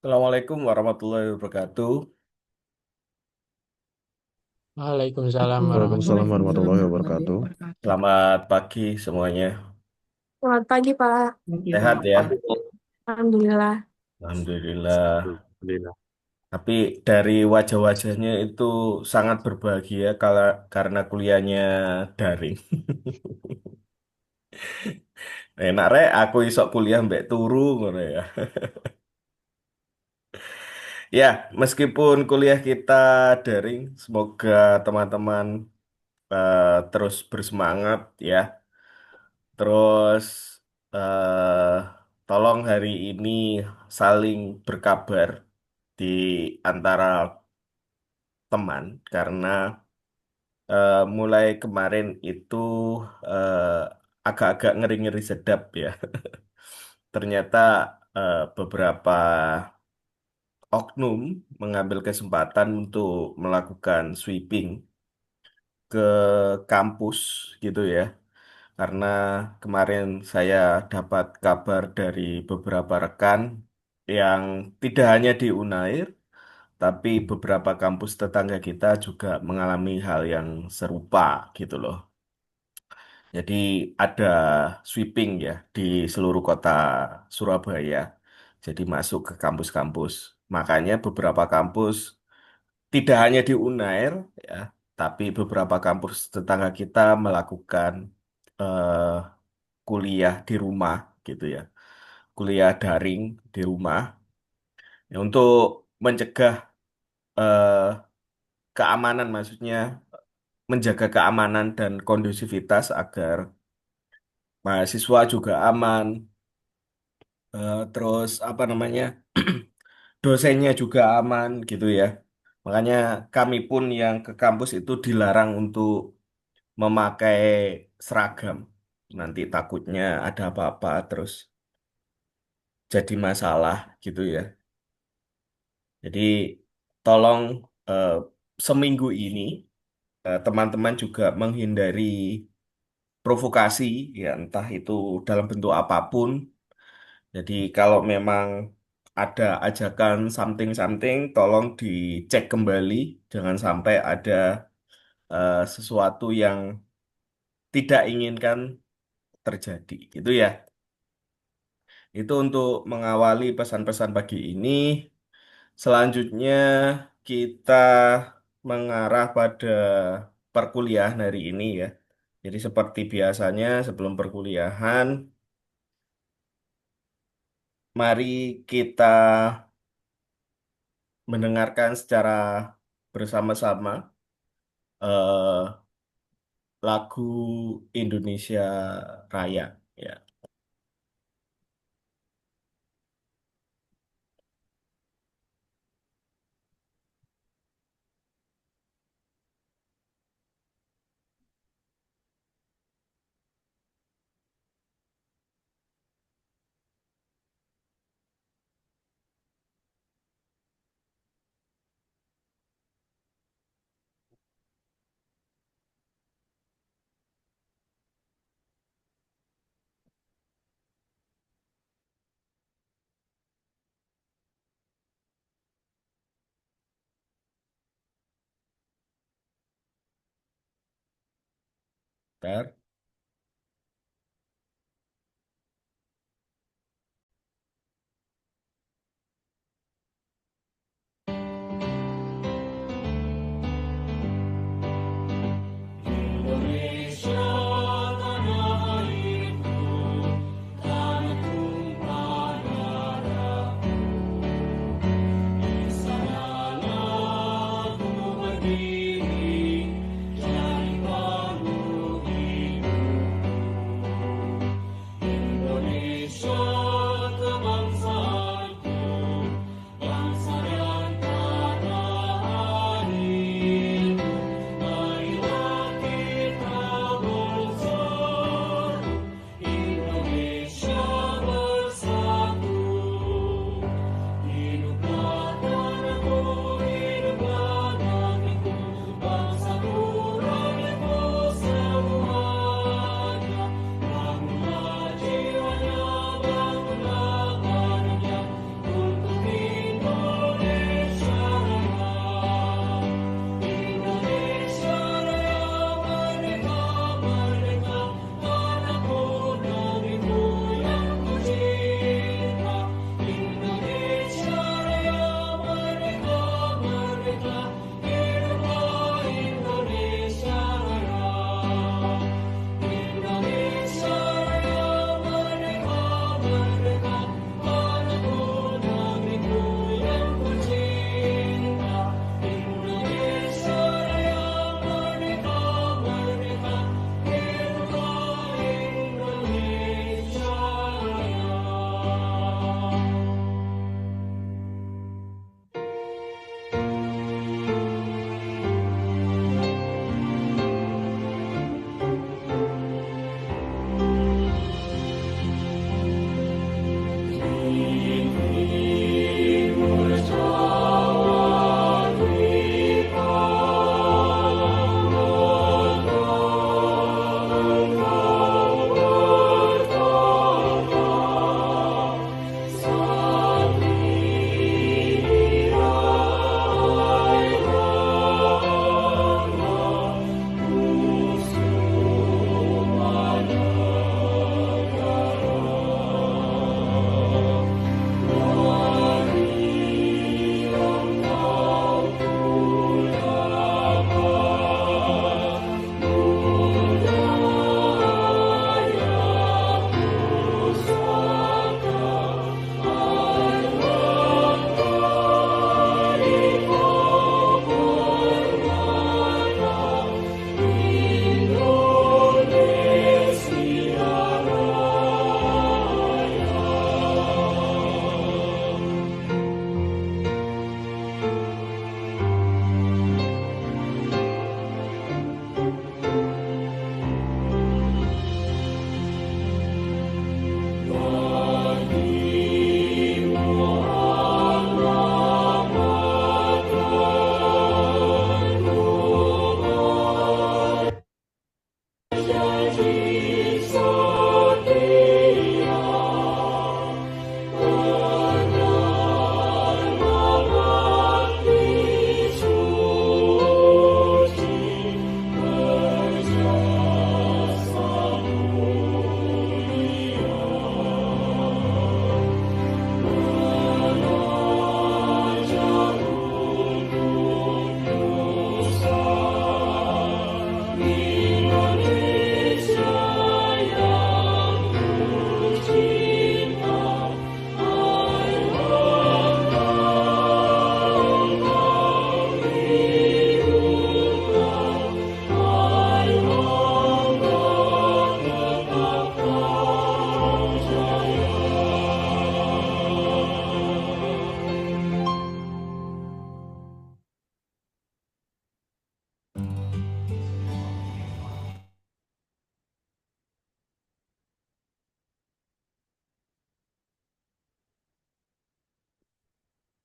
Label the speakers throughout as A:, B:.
A: Assalamualaikum warahmatullahi wabarakatuh.
B: Waalaikumsalam
C: Waalaikumsalam
B: warahmatullahi
C: warahmatullahi wabarakatuh.
B: wabarakatuh.
A: Selamat pagi semuanya.
C: Selamat pagi, Pak.
A: Sehat ya?
C: Alhamdulillah.
A: Alhamdulillah.
B: Alhamdulillah.
A: Tapi dari wajah-wajahnya itu sangat berbahagia karena kuliahnya daring. Enak rek, aku isok kuliah mbak turu ngono ya. Ya, meskipun kuliah kita daring, semoga teman-teman terus bersemangat ya. Terus eh tolong hari ini saling berkabar di antara teman karena mulai kemarin itu eh, agak-agak ngeri-ngeri sedap ya. Ternyata beberapa oknum mengambil kesempatan untuk melakukan sweeping ke kampus gitu ya. Karena kemarin saya dapat kabar dari beberapa rekan yang tidak hanya di Unair, tapi beberapa kampus tetangga kita juga mengalami hal yang serupa gitu loh. Jadi ada sweeping ya di seluruh kota Surabaya. Jadi masuk ke kampus-kampus. Makanya beberapa kampus tidak hanya di Unair ya, tapi beberapa kampus tetangga kita melakukan eh, kuliah di rumah gitu ya. Kuliah daring di rumah ya, untuk mencegah eh, keamanan maksudnya menjaga keamanan dan kondusivitas agar mahasiswa juga aman, terus apa namanya dosennya juga aman gitu ya. Makanya kami pun yang ke kampus itu dilarang untuk memakai seragam. Nanti takutnya ada apa-apa terus jadi masalah gitu ya. Jadi tolong eh, seminggu ini teman-teman juga menghindari provokasi ya entah itu dalam bentuk apapun. Jadi kalau memang ada ajakan something-something, tolong dicek kembali. Jangan sampai ada sesuatu yang tidak inginkan terjadi. Gitu ya. Itu untuk mengawali pesan-pesan pagi ini. Selanjutnya kita mengarah pada perkuliahan hari ini ya. Jadi seperti biasanya sebelum perkuliahan, mari kita mendengarkan secara bersama-sama eh, lagu Indonesia Raya ya. Bentar.
D: Indonesia tanah airku, tanah tumpah darahku. Di sanalah ku berdiri, jadi baru hidupku. janji setia benar bakti suci berjasa mulia mengajak untuk dosa Indonesia yang tercinta, airlah engkau hiduplah, airlah tetap jaya.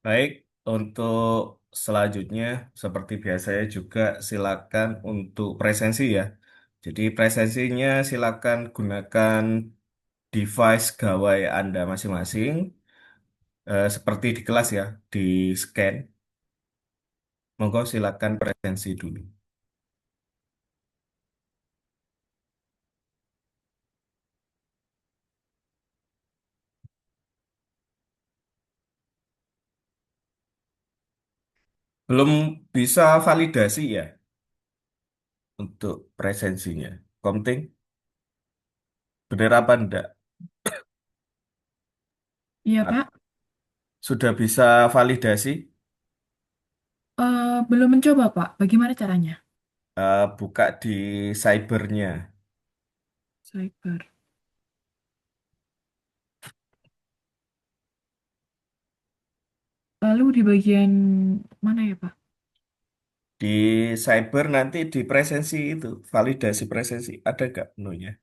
A: Baik, untuk selanjutnya seperti biasanya juga silakan untuk presensi ya. Jadi presensinya silakan gunakan device gawai Anda masing-masing, seperti di kelas ya, di scan. Monggo silakan presensi dulu. Belum bisa validasi ya untuk presensinya. Komting, benar apa enggak?
E: Iya,
A: Ah,
E: Pak.
A: sudah bisa validasi?
E: Belum mencoba, Pak. Bagaimana caranya?
A: Buka di cybernya.
E: Cyber. Lalu di bagian mana ya, Pak?
A: Di cyber nanti di presensi itu, validasi presensi. Ada nggak menunya?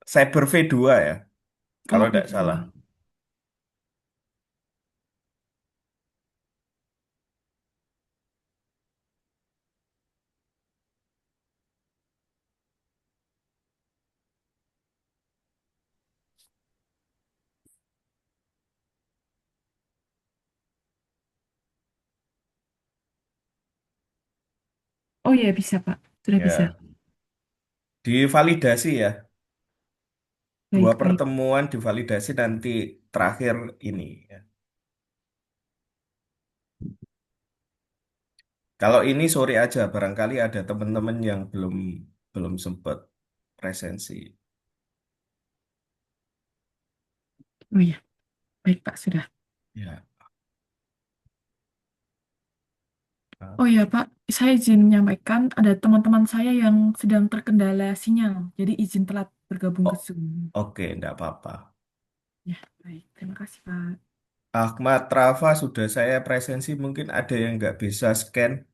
A: Cyber V2 ya, kalau
E: Oh,
A: tidak salah.
E: V2. Oh iya, bisa, Pak. Sudah bisa.
A: Ya, divalidasi ya. Dua
E: Baik, baik.
A: pertemuan divalidasi nanti terakhir ini, ya. Kalau ini sore aja, barangkali ada teman-teman yang belum belum sempat presensi.
E: Oh iya, baik, Pak. Sudah.
A: Ya.
E: Oh iya, Pak. Saya izin menyampaikan ada teman-teman saya yang sedang terkendala sinyal. Jadi izin telat bergabung ke
A: Oh,
E: Zoom.
A: oke, enggak apa-apa.
E: Ya, baik. Terima kasih, Pak.
A: Ahmad Rafa sudah saya presensi, mungkin ada yang nggak bisa scan.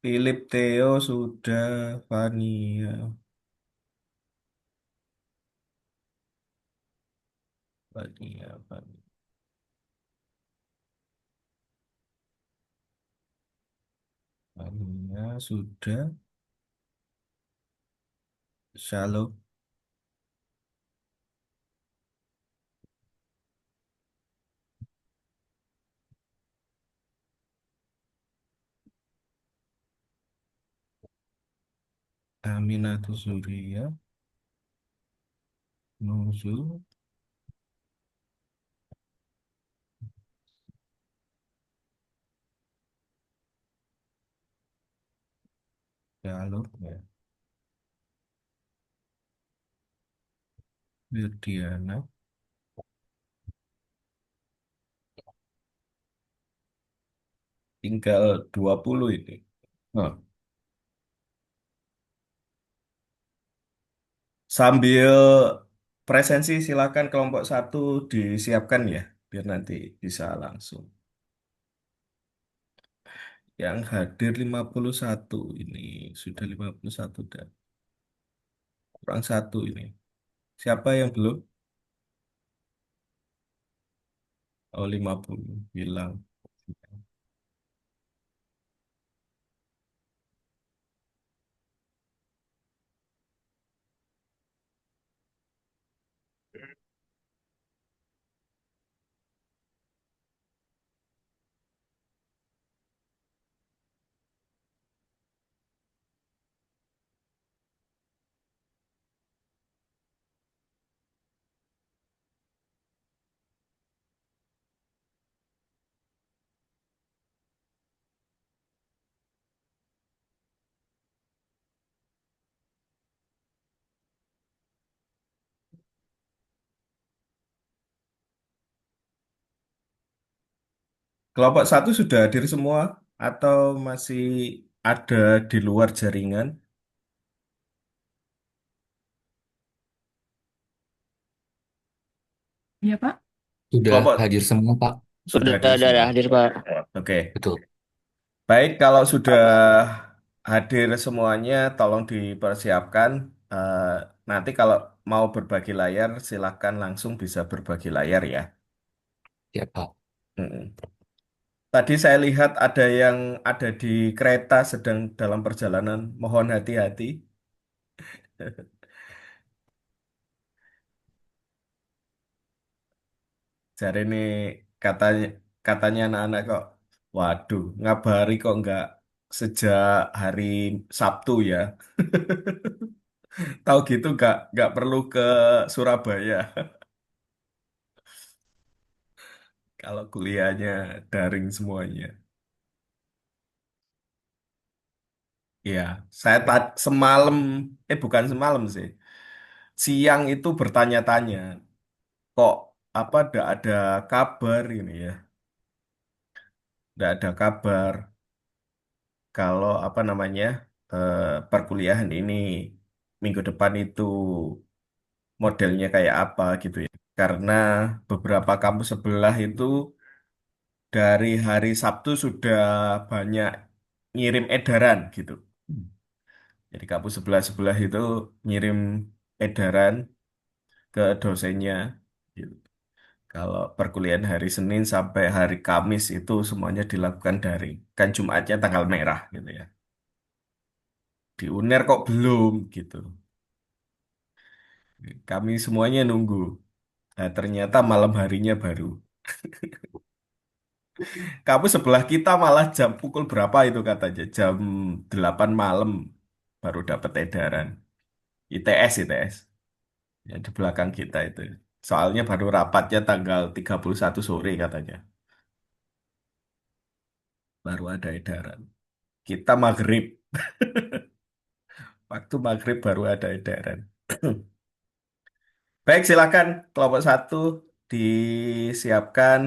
A: Philip Theo sudah, Fania, Fania, Fania, Fania sudah, Shalom, Aminatul Surya, Nuzul, Shalom, ya. Wirdiana, tinggal 20 ini. Nah, sambil Presensi silakan kelompok satu disiapkan ya, biar nanti bisa langsung. Yang hadir 51 ini, sudah 51 dan kurang satu ini. Siapa yang belum? Oh, 50 bilang. Kelompok satu sudah hadir semua atau masih ada di luar jaringan?
E: Iya, Pak.
F: Sudah
A: Kelompok
F: hadir semua, Pak.
A: sudah
B: Sudah
A: hadir
B: ada
A: semua.
B: hadir, Pak.
A: Oke,
F: Betul.
A: baik kalau sudah hadir semuanya, tolong dipersiapkan. Eh, Nanti kalau mau berbagi layar, silakan langsung bisa berbagi layar ya.
F: Ya, Pak.
A: Mm-mm. Tadi saya lihat ada yang ada di kereta sedang dalam perjalanan. Mohon hati-hati. Jadi ini katanya katanya anak-anak kok, waduh, ngabari kok nggak sejak hari Sabtu ya. Tahu gitu nggak perlu ke Surabaya kalau kuliahnya daring semuanya. Iya, saya semalam, bukan semalam sih, siang itu bertanya-tanya, kok apa nggak ada kabar ini ya, nggak ada kabar kalau apa namanya eh, perkuliahan ini minggu depan itu modelnya kayak apa gitu ya. Karena beberapa kampus sebelah itu dari hari Sabtu sudah banyak ngirim edaran gitu. Jadi kampus sebelah-sebelah itu ngirim edaran ke dosennya gitu. Kalau perkuliahan hari Senin sampai hari Kamis itu semuanya dilakukan daring. Kan Jumatnya tanggal merah gitu ya. Di UNER kok belum gitu. Kami semuanya nunggu. Nah, ternyata malam harinya baru. Kamu sebelah kita malah jam pukul berapa itu katanya? Jam 8 malam baru dapat edaran. ITS, ITS. Yang di belakang kita itu. Soalnya baru rapatnya tanggal 31 sore katanya. Baru ada edaran. Kita maghrib. Waktu maghrib baru ada edaran. Baik, silakan kelompok satu disiapkan.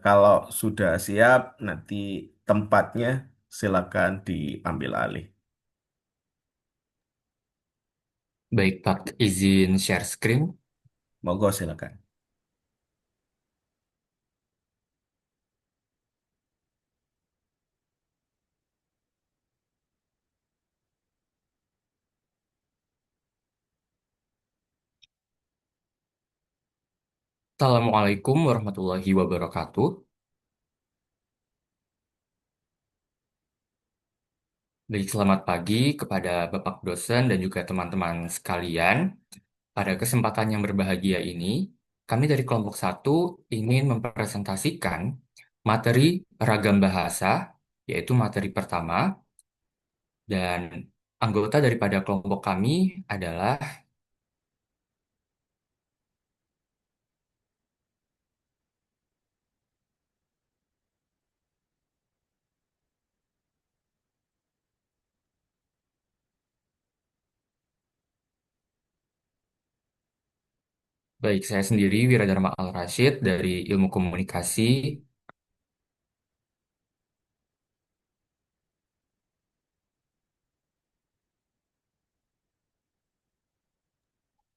A: Kalau sudah siap, nanti tempatnya silakan diambil alih.
F: Baik, Pak. Izin share screen.
A: Monggo silakan.
F: Assalamualaikum warahmatullahi wabarakatuh. Baik, selamat pagi kepada Bapak dosen dan juga teman-teman sekalian. Pada kesempatan yang berbahagia ini, kami dari kelompok satu ingin mempresentasikan materi ragam bahasa, yaitu materi pertama, dan anggota daripada kelompok kami adalah baik saya sendiri Wiradharma Al-Rashid dari Ilmu Komunikasi.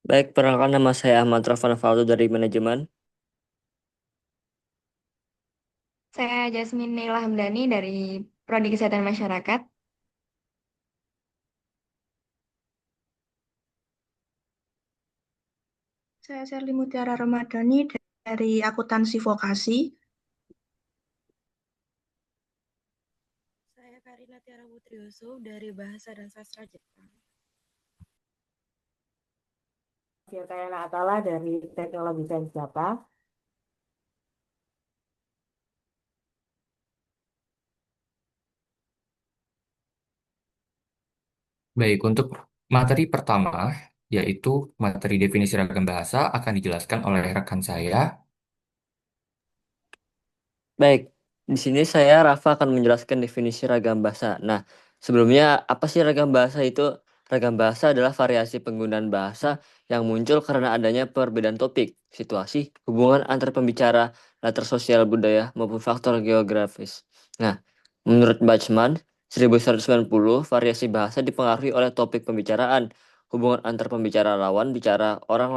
G: Baik, perkenalkan nama saya Ahmad Raffan Faldo dari manajemen.
H: Saya Jasmine Neila Hamdani dari Prodi Kesehatan Masyarakat.
I: Saya Sherly Mutiara Ramadhani dari Akuntansi Vokasi.
C: Saya Karina Tiara Putri Yusuf dari Bahasa dan Sastra Jepang.
J: Saya Kayana Atala dari Teknologi Sains Data.
F: Baik, untuk materi pertama, yaitu materi definisi ragam bahasa, akan dijelaskan oleh rekan saya.
G: Baik, di sini saya Rafa akan menjelaskan definisi ragam bahasa. Nah, sebelumnya apa sih ragam bahasa itu? Ragam bahasa adalah variasi penggunaan bahasa yang muncul karena adanya perbedaan topik, situasi, hubungan antar pembicara, latar sosial budaya, maupun faktor geografis. Nah, menurut Bachman, 1190, variasi bahasa dipengaruhi oleh topik pembicaraan, hubungan antar pembicara lawan bicara, orang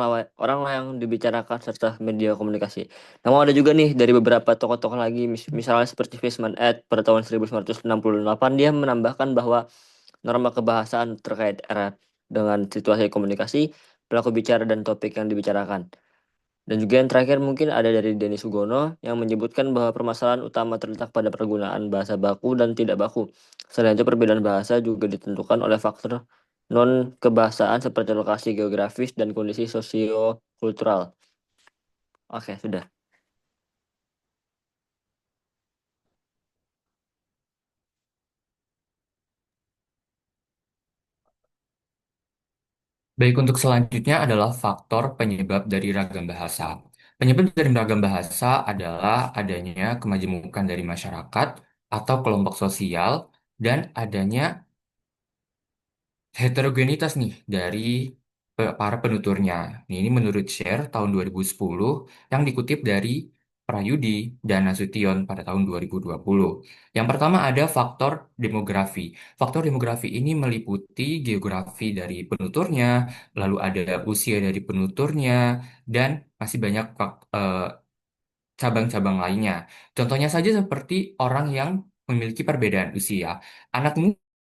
G: yang dibicarakan, serta media komunikasi. Namun ada juga nih dari beberapa tokoh-tokoh lagi, misalnya seperti Fishman Ed pada tahun 1968, dia menambahkan bahwa norma kebahasaan terkait erat dengan situasi komunikasi, pelaku bicara dan topik yang dibicarakan. Dan juga yang terakhir mungkin ada dari Denny Sugono yang menyebutkan bahwa permasalahan utama terletak pada penggunaan bahasa baku dan tidak baku. Selain itu perbedaan bahasa juga ditentukan oleh faktor non kebahasaan seperti lokasi geografis dan kondisi sosio-kultural. Oke, sudah.
F: Baik, untuk selanjutnya adalah faktor penyebab dari ragam bahasa. Penyebab dari ragam bahasa adalah adanya kemajemukan dari masyarakat atau kelompok sosial dan adanya heterogenitas nih dari para penuturnya. Ini menurut Share tahun 2010 yang dikutip dari Prayudi dan Nasution pada tahun 2020. Yang pertama ada faktor demografi. Faktor demografi ini meliputi geografi dari penuturnya, lalu ada usia dari penuturnya, dan masih banyak cabang-cabang lainnya. Contohnya saja seperti orang yang memiliki perbedaan usia. Anak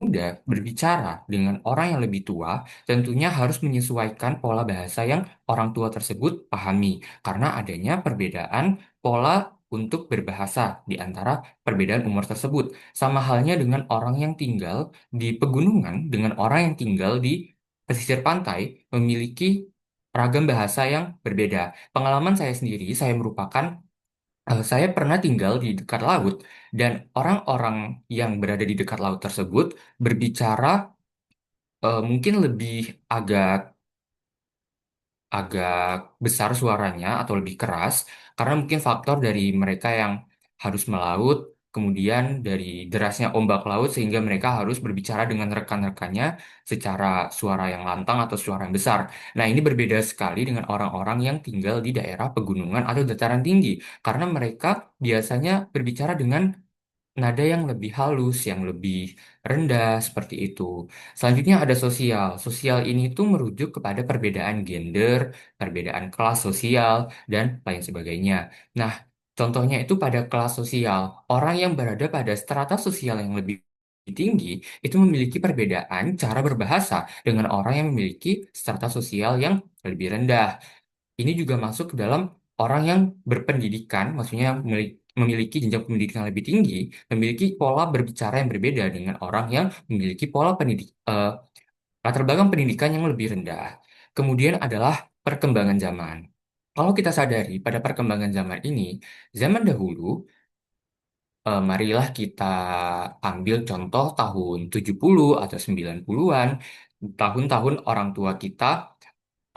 F: muda berbicara dengan orang yang lebih tua, tentunya harus menyesuaikan pola bahasa yang orang tua tersebut pahami, karena adanya perbedaan pola untuk berbahasa di antara perbedaan umur tersebut. Sama halnya dengan orang yang tinggal di pegunungan, dengan orang yang tinggal di pesisir pantai, memiliki ragam bahasa yang berbeda. Pengalaman saya sendiri, saya pernah tinggal di dekat laut, dan orang-orang yang berada di dekat laut tersebut berbicara mungkin lebih agak agak besar suaranya atau lebih keras, karena mungkin faktor dari mereka yang harus melaut, kemudian dari derasnya ombak laut sehingga mereka harus berbicara dengan rekan-rekannya secara suara yang lantang atau suara yang besar. Nah, ini berbeda sekali dengan orang-orang yang tinggal di daerah pegunungan atau dataran tinggi, karena mereka biasanya berbicara dengan nada yang lebih halus, yang lebih rendah, seperti itu. Selanjutnya ada sosial. Sosial ini tuh merujuk kepada perbedaan gender, perbedaan kelas sosial, dan lain sebagainya. Nah, contohnya itu pada kelas sosial. Orang yang berada pada strata sosial yang lebih tinggi itu memiliki perbedaan cara berbahasa dengan orang yang memiliki strata sosial yang lebih rendah. Ini juga masuk ke dalam orang yang berpendidikan, maksudnya memiliki jenjang pendidikan yang lebih tinggi, memiliki pola berbicara yang berbeda dengan orang yang memiliki latar belakang pendidikan yang lebih rendah. Kemudian adalah perkembangan zaman. Kalau kita sadari pada perkembangan zaman ini, zaman dahulu, marilah kita ambil contoh tahun 70 atau 90-an, tahun-tahun orang tua kita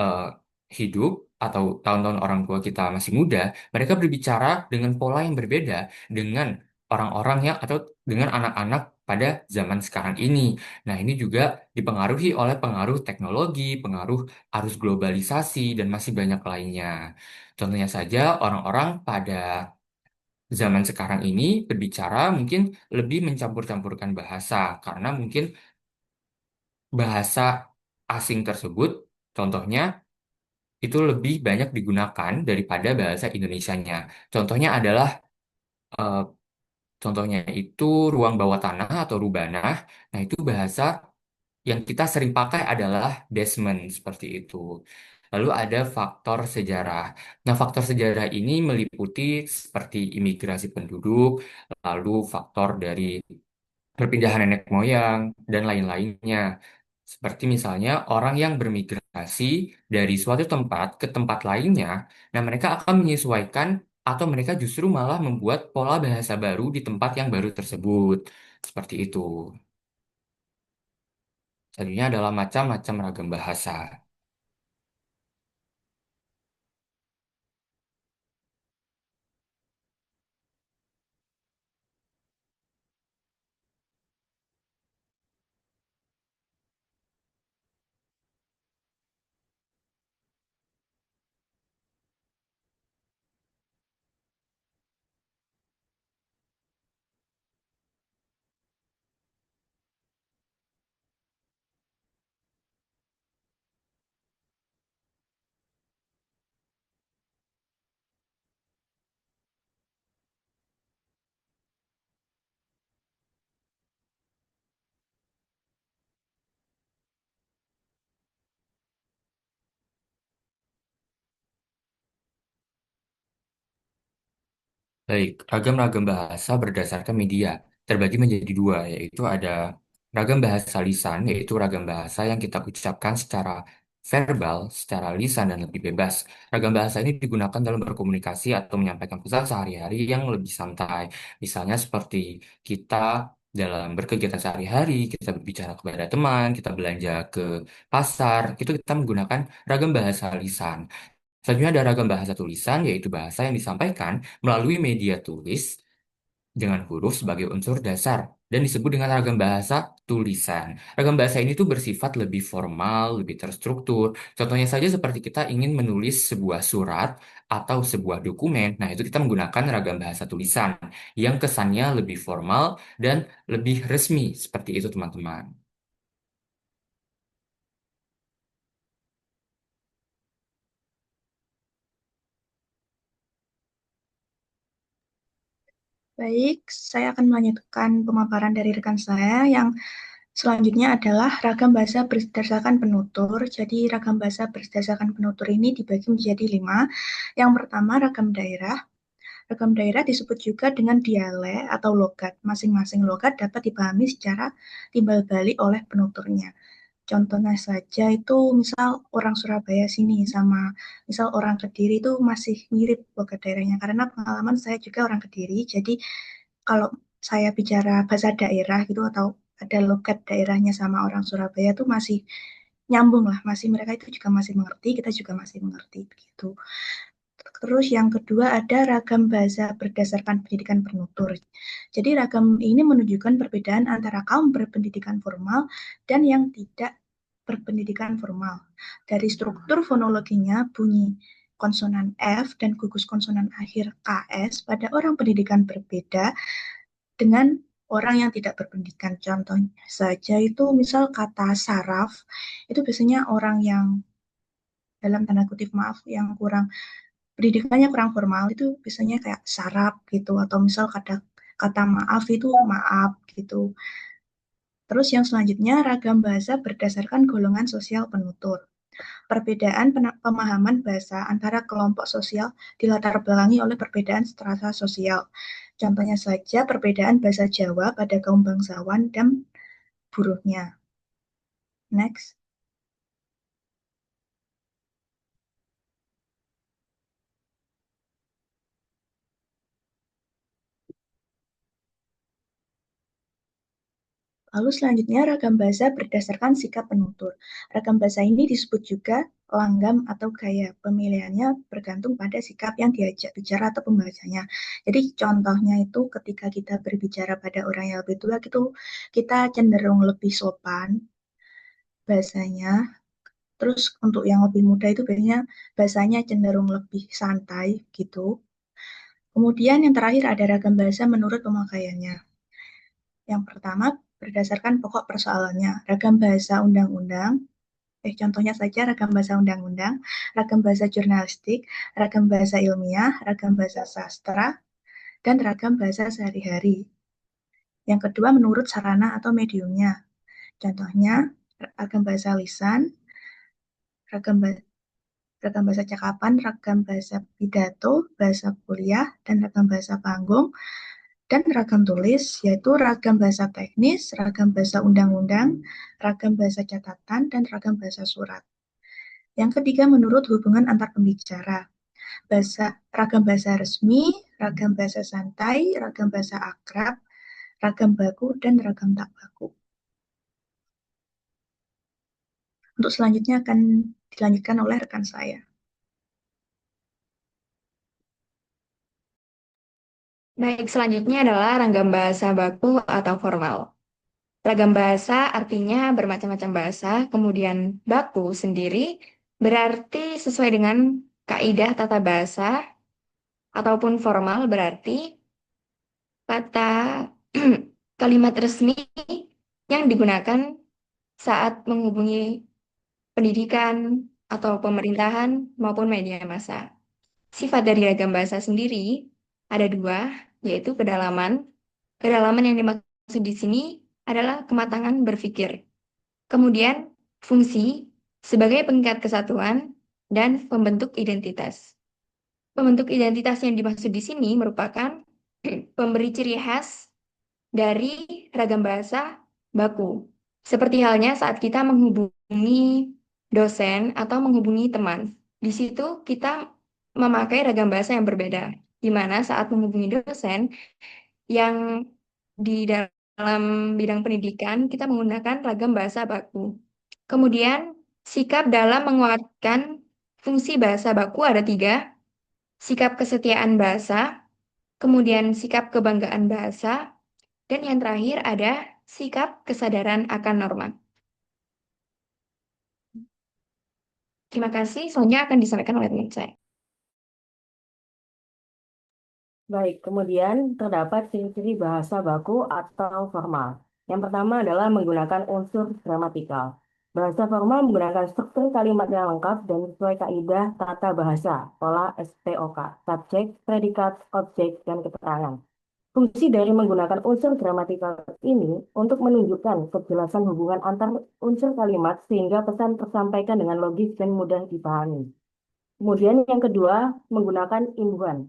F: eh, hidup atau tahun-tahun orang tua kita masih muda, mereka berbicara dengan pola yang berbeda dengan orang-orang yang atau dengan anak-anak pada zaman sekarang ini. Nah, ini juga dipengaruhi oleh pengaruh teknologi, pengaruh arus globalisasi, dan masih banyak lainnya. Contohnya saja, orang-orang pada zaman sekarang ini berbicara mungkin lebih mencampur-campurkan bahasa, karena mungkin bahasa asing tersebut, contohnya itu lebih banyak digunakan daripada bahasa Indonesianya. Contohnya adalah eh, contohnya itu ruang bawah tanah atau rubanah. Nah, itu bahasa yang kita sering pakai adalah basement seperti itu. Lalu ada faktor sejarah. Nah, faktor sejarah ini meliputi seperti imigrasi penduduk, lalu faktor dari perpindahan nenek moyang, dan lain-lainnya. Seperti misalnya orang yang bermigrasi dari suatu tempat ke tempat lainnya, nah mereka akan menyesuaikan atau mereka justru malah membuat pola bahasa baru di tempat yang baru tersebut. Seperti itu. Selanjutnya adalah macam-macam ragam bahasa. Baik, ragam-ragam bahasa berdasarkan media terbagi menjadi dua, yaitu ada ragam bahasa lisan, yaitu ragam bahasa yang kita ucapkan secara verbal, secara lisan dan lebih bebas. Ragam bahasa ini digunakan dalam berkomunikasi atau menyampaikan pesan sehari-hari yang lebih santai. Misalnya seperti kita dalam berkegiatan sehari-hari, kita berbicara kepada teman, kita belanja ke pasar, itu kita menggunakan ragam bahasa lisan. Selanjutnya ada ragam bahasa tulisan, yaitu bahasa yang disampaikan melalui media tulis dengan huruf sebagai unsur dasar dan disebut dengan ragam bahasa tulisan. Ragam bahasa ini tuh bersifat lebih formal, lebih terstruktur. Contohnya saja seperti kita ingin menulis sebuah surat atau sebuah dokumen. Nah, itu kita menggunakan ragam bahasa tulisan yang kesannya lebih formal dan lebih resmi. Seperti itu, teman-teman.
I: Baik, saya akan melanjutkan pemaparan dari rekan saya yang selanjutnya adalah ragam bahasa berdasarkan penutur. Jadi ragam bahasa berdasarkan penutur ini dibagi menjadi 5. Yang pertama ragam daerah. Ragam daerah disebut juga dengan dialek atau logat. Masing-masing logat dapat dipahami secara timbal balik oleh penuturnya. Contohnya saja itu misal orang Surabaya sini sama misal orang Kediri itu masih mirip logat daerahnya karena pengalaman saya juga orang Kediri. Jadi kalau saya bicara bahasa daerah gitu atau ada logat daerahnya sama orang Surabaya itu masih nyambung lah, masih mereka itu juga masih mengerti, kita juga masih mengerti begitu. Terus yang kedua ada ragam bahasa berdasarkan pendidikan penutur. Jadi ragam ini menunjukkan perbedaan antara kaum berpendidikan formal dan yang tidak berpendidikan formal. Dari struktur fonologinya, bunyi konsonan F dan gugus konsonan akhir KS pada orang pendidikan berbeda dengan orang yang tidak berpendidikan. Contohnya saja itu misal kata saraf, itu biasanya orang yang dalam tanda kutip maaf yang kurang pendidikannya kurang formal itu biasanya kayak sarap gitu atau misal kata kata maaf itu maaf gitu. Terus yang selanjutnya ragam bahasa berdasarkan golongan sosial penutur. Perbedaan pemahaman bahasa antara kelompok sosial dilatar belakangi oleh perbedaan strata sosial. Contohnya saja perbedaan bahasa Jawa pada kaum bangsawan dan buruhnya. Next. Lalu selanjutnya ragam bahasa berdasarkan sikap penutur. Ragam bahasa ini disebut juga langgam atau gaya. Pemilihannya bergantung pada sikap yang diajak bicara atau pembacanya. Jadi contohnya itu ketika kita berbicara pada orang yang lebih tua gitu, kita cenderung lebih sopan bahasanya. Terus untuk yang lebih muda itu biasanya bahasanya cenderung lebih santai gitu. Kemudian yang terakhir ada ragam bahasa menurut pemakaiannya. Yang pertama, berdasarkan pokok persoalannya, ragam bahasa undang-undang Contohnya saja ragam bahasa undang-undang, ragam bahasa jurnalistik, ragam bahasa ilmiah, ragam bahasa sastra, dan ragam bahasa sehari-hari. Yang kedua, menurut sarana atau mediumnya. Contohnya, ragam bahasa lisan, ragam bahasa cakapan, ragam bahasa pidato, bahasa kuliah, dan ragam bahasa panggung, dan ragam tulis, yaitu ragam bahasa teknis, ragam bahasa undang-undang, ragam bahasa catatan, dan ragam bahasa surat. Yang ketiga, menurut hubungan antar pembicara. Ragam bahasa resmi, ragam bahasa santai, ragam bahasa akrab, ragam baku, dan ragam tak baku. Untuk selanjutnya akan dilanjutkan oleh rekan saya.
H: Baik, selanjutnya adalah ragam bahasa baku atau formal. Ragam bahasa artinya bermacam-macam bahasa, kemudian baku sendiri berarti sesuai dengan kaidah tata bahasa, ataupun formal berarti kata kalimat resmi yang digunakan saat menghubungi pendidikan atau pemerintahan maupun media massa. Sifat dari ragam bahasa sendiri ada dua, yaitu kedalaman. Kedalaman yang dimaksud di sini adalah kematangan berpikir. Kemudian fungsi sebagai pengikat kesatuan dan pembentuk identitas. Pembentuk identitas yang dimaksud di sini merupakan pemberi ciri khas dari ragam bahasa baku. Seperti halnya saat kita menghubungi dosen atau menghubungi teman. Di situ kita memakai ragam bahasa yang berbeda, di mana saat menghubungi dosen yang di dalam bidang pendidikan kita menggunakan ragam bahasa baku. Kemudian sikap dalam menguatkan fungsi bahasa baku ada tiga, sikap kesetiaan bahasa, kemudian sikap kebanggaan bahasa, dan yang terakhir ada sikap kesadaran akan norma. Terima kasih. Selanjutnya akan disampaikan oleh teman saya.
J: Baik, kemudian terdapat ciri-ciri bahasa baku atau formal. Yang pertama adalah menggunakan unsur gramatikal. Bahasa formal menggunakan struktur kalimat yang lengkap dan sesuai kaidah tata bahasa, pola SPOK, subjek, predikat, objek, dan keterangan. Fungsi dari menggunakan unsur gramatikal ini untuk menunjukkan kejelasan hubungan antar unsur kalimat sehingga pesan tersampaikan dengan logis dan mudah dipahami. Kemudian yang kedua, menggunakan imbuhan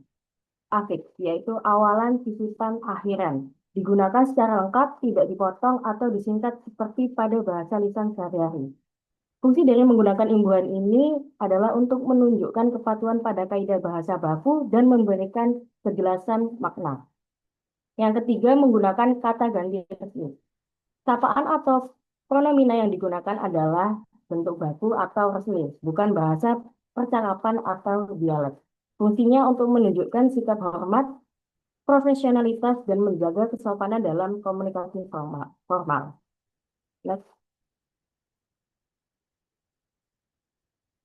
J: afiks, yaitu awalan, sisipan, akhiran. Digunakan secara lengkap, tidak dipotong atau disingkat seperti pada bahasa lisan sehari-hari. Fungsi dari menggunakan imbuhan ini adalah untuk menunjukkan kepatuhan pada kaidah bahasa baku dan memberikan kejelasan makna. Yang ketiga, menggunakan kata ganti resmi. Sapaan atau pronomina yang digunakan adalah bentuk baku atau resmi, bukan bahasa percakapan atau dialek. Fungsinya untuk menunjukkan sikap hormat, profesionalitas, dan menjaga kesopanan dalam komunikasi formal. Next.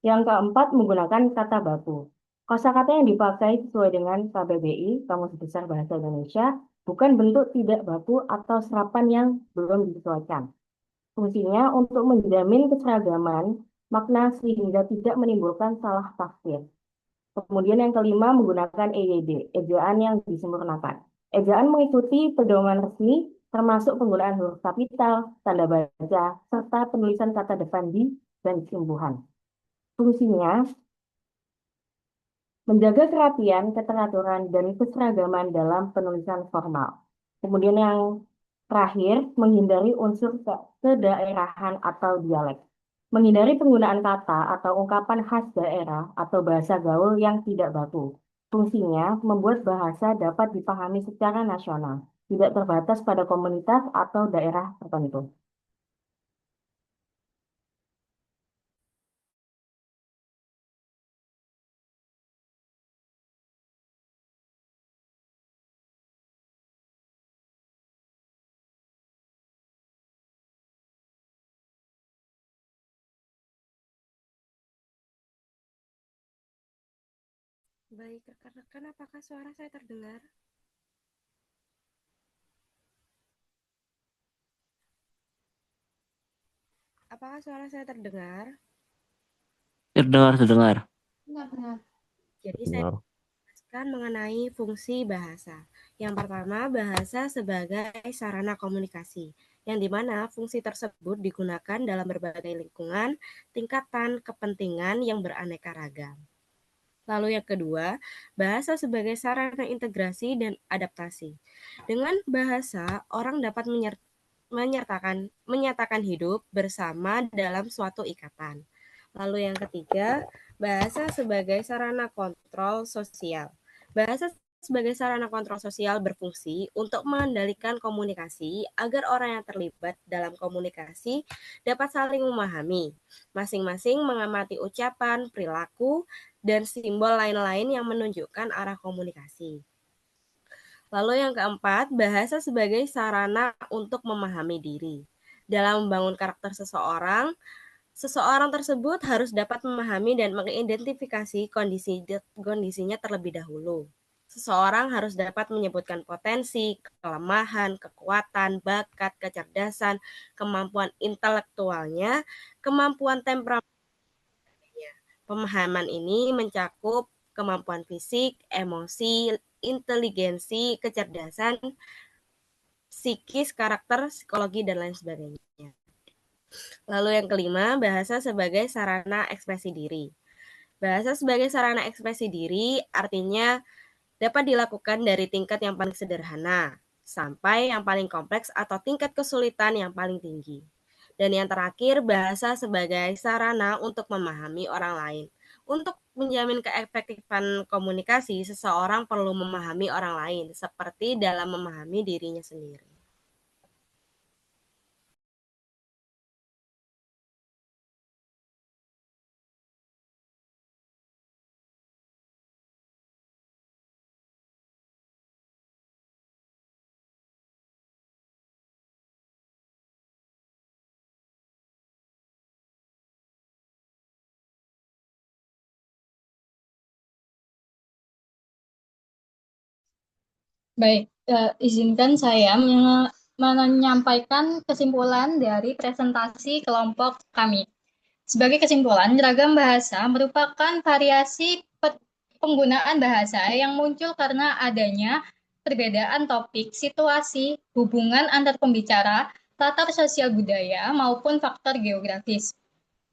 J: Yang keempat, menggunakan kata baku. Kosakata yang dipakai sesuai dengan KBBI, Kamus Besar Bahasa Indonesia, bukan bentuk tidak baku atau serapan yang belum disesuaikan. Fungsinya untuk menjamin keseragaman makna sehingga tidak menimbulkan salah tafsir. Kemudian yang kelima, menggunakan EYD, ejaan yang disempurnakan. Ejaan mengikuti pedoman resmi, termasuk penggunaan huruf kapital, tanda baca, serta penulisan kata depan di dan imbuhan. Fungsinya menjaga kerapian, keteraturan, dan keseragaman dalam penulisan formal. Kemudian yang terakhir, menghindari unsur kedaerahan atau dialek. Menghindari penggunaan kata atau ungkapan khas daerah atau bahasa gaul yang tidak baku. Fungsinya membuat bahasa dapat dipahami secara nasional, tidak terbatas pada komunitas atau daerah tertentu.
C: Baik, rekan-rekan, apakah suara saya terdengar? Apakah suara saya terdengar?
G: Terdengar, terdengar.
C: Jadi saya jelaskan mengenai fungsi bahasa. Yang pertama, bahasa sebagai sarana komunikasi, yang dimana fungsi tersebut digunakan dalam berbagai lingkungan, tingkatan, kepentingan yang beraneka ragam. Lalu yang kedua, bahasa sebagai sarana integrasi dan adaptasi. Dengan bahasa, orang dapat menyatakan hidup bersama dalam suatu ikatan. Lalu yang ketiga, bahasa sebagai sarana kontrol sosial. Bahasa sebagai sarana kontrol sosial berfungsi untuk mengendalikan komunikasi agar orang yang terlibat dalam komunikasi dapat saling memahami, masing-masing mengamati ucapan, perilaku, dan simbol lain-lain yang menunjukkan arah komunikasi. Lalu yang keempat, bahasa sebagai sarana untuk memahami diri. Dalam membangun karakter seseorang, seseorang tersebut harus dapat memahami dan mengidentifikasi kondisinya terlebih dahulu. Seseorang harus dapat menyebutkan potensi, kelemahan, kekuatan, bakat, kecerdasan, kemampuan intelektualnya, kemampuan temperamennya. Pemahaman ini mencakup kemampuan fisik, emosi, inteligensi, kecerdasan, psikis, karakter, psikologi, dan lain sebagainya. Lalu yang kelima, bahasa sebagai sarana ekspresi diri. Bahasa sebagai sarana ekspresi diri artinya dapat dilakukan dari tingkat yang paling sederhana sampai yang paling kompleks atau tingkat kesulitan yang paling tinggi. Dan yang terakhir, bahasa sebagai sarana untuk memahami orang lain. Untuk menjamin keefektifan komunikasi, seseorang perlu memahami orang lain, seperti dalam memahami dirinya sendiri.
K: Baik, izinkan saya menyampaikan kesimpulan dari presentasi kelompok kami. Sebagai kesimpulan, ragam bahasa merupakan variasi penggunaan bahasa yang muncul karena adanya perbedaan topik, situasi, hubungan antar pembicara, latar sosial budaya, maupun faktor geografis.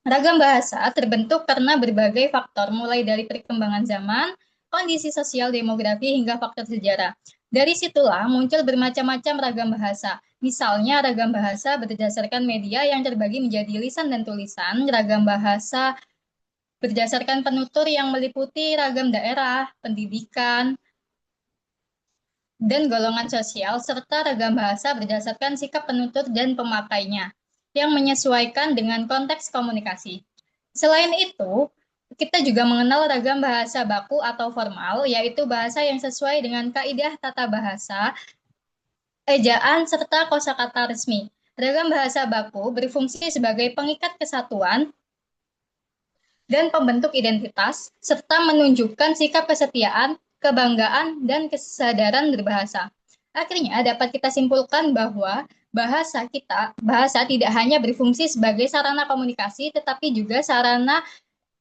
K: Ragam bahasa terbentuk karena berbagai faktor, mulai dari perkembangan zaman, kondisi sosial demografi, hingga faktor sejarah. Dari situlah muncul bermacam-macam ragam bahasa. Misalnya, ragam bahasa berdasarkan media yang terbagi menjadi lisan dan tulisan, ragam bahasa berdasarkan penutur yang meliputi ragam daerah, pendidikan, dan golongan sosial, serta ragam bahasa berdasarkan sikap penutur dan pemakainya, yang menyesuaikan dengan konteks komunikasi. Selain itu, kita juga mengenal ragam bahasa baku atau formal, yaitu bahasa yang sesuai dengan kaidah tata bahasa, ejaan, serta kosakata resmi. Ragam bahasa baku berfungsi sebagai pengikat kesatuan dan pembentuk identitas, serta menunjukkan sikap kesetiaan, kebanggaan, dan kesadaran berbahasa. Akhirnya dapat kita simpulkan bahwa bahasa tidak hanya berfungsi sebagai sarana komunikasi, tetapi juga sarana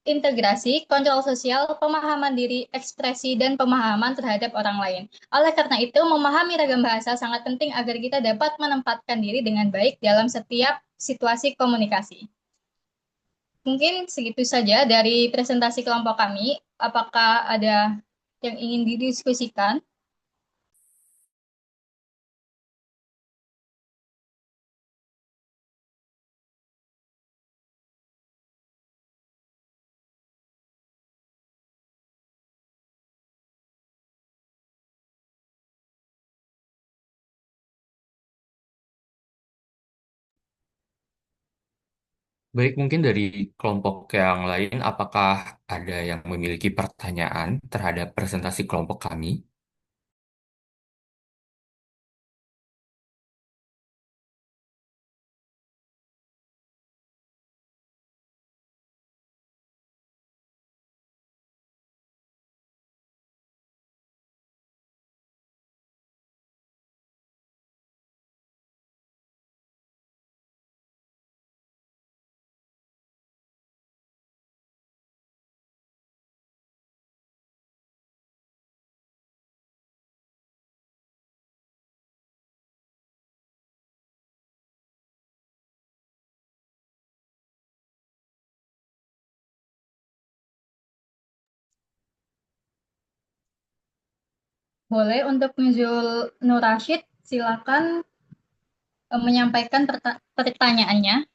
K: integrasi, kontrol sosial, pemahaman diri, ekspresi, dan pemahaman terhadap orang lain. Oleh karena itu, memahami ragam bahasa sangat penting agar kita dapat menempatkan diri dengan baik dalam setiap situasi komunikasi. Mungkin segitu saja dari presentasi kelompok kami. Apakah ada yang ingin didiskusikan?
F: Baik, mungkin dari kelompok yang lain, apakah ada yang memiliki pertanyaan terhadap presentasi kelompok kami?
K: Boleh untuk Nuzul Nur Rashid, silakan menyampaikan pertanyaannya.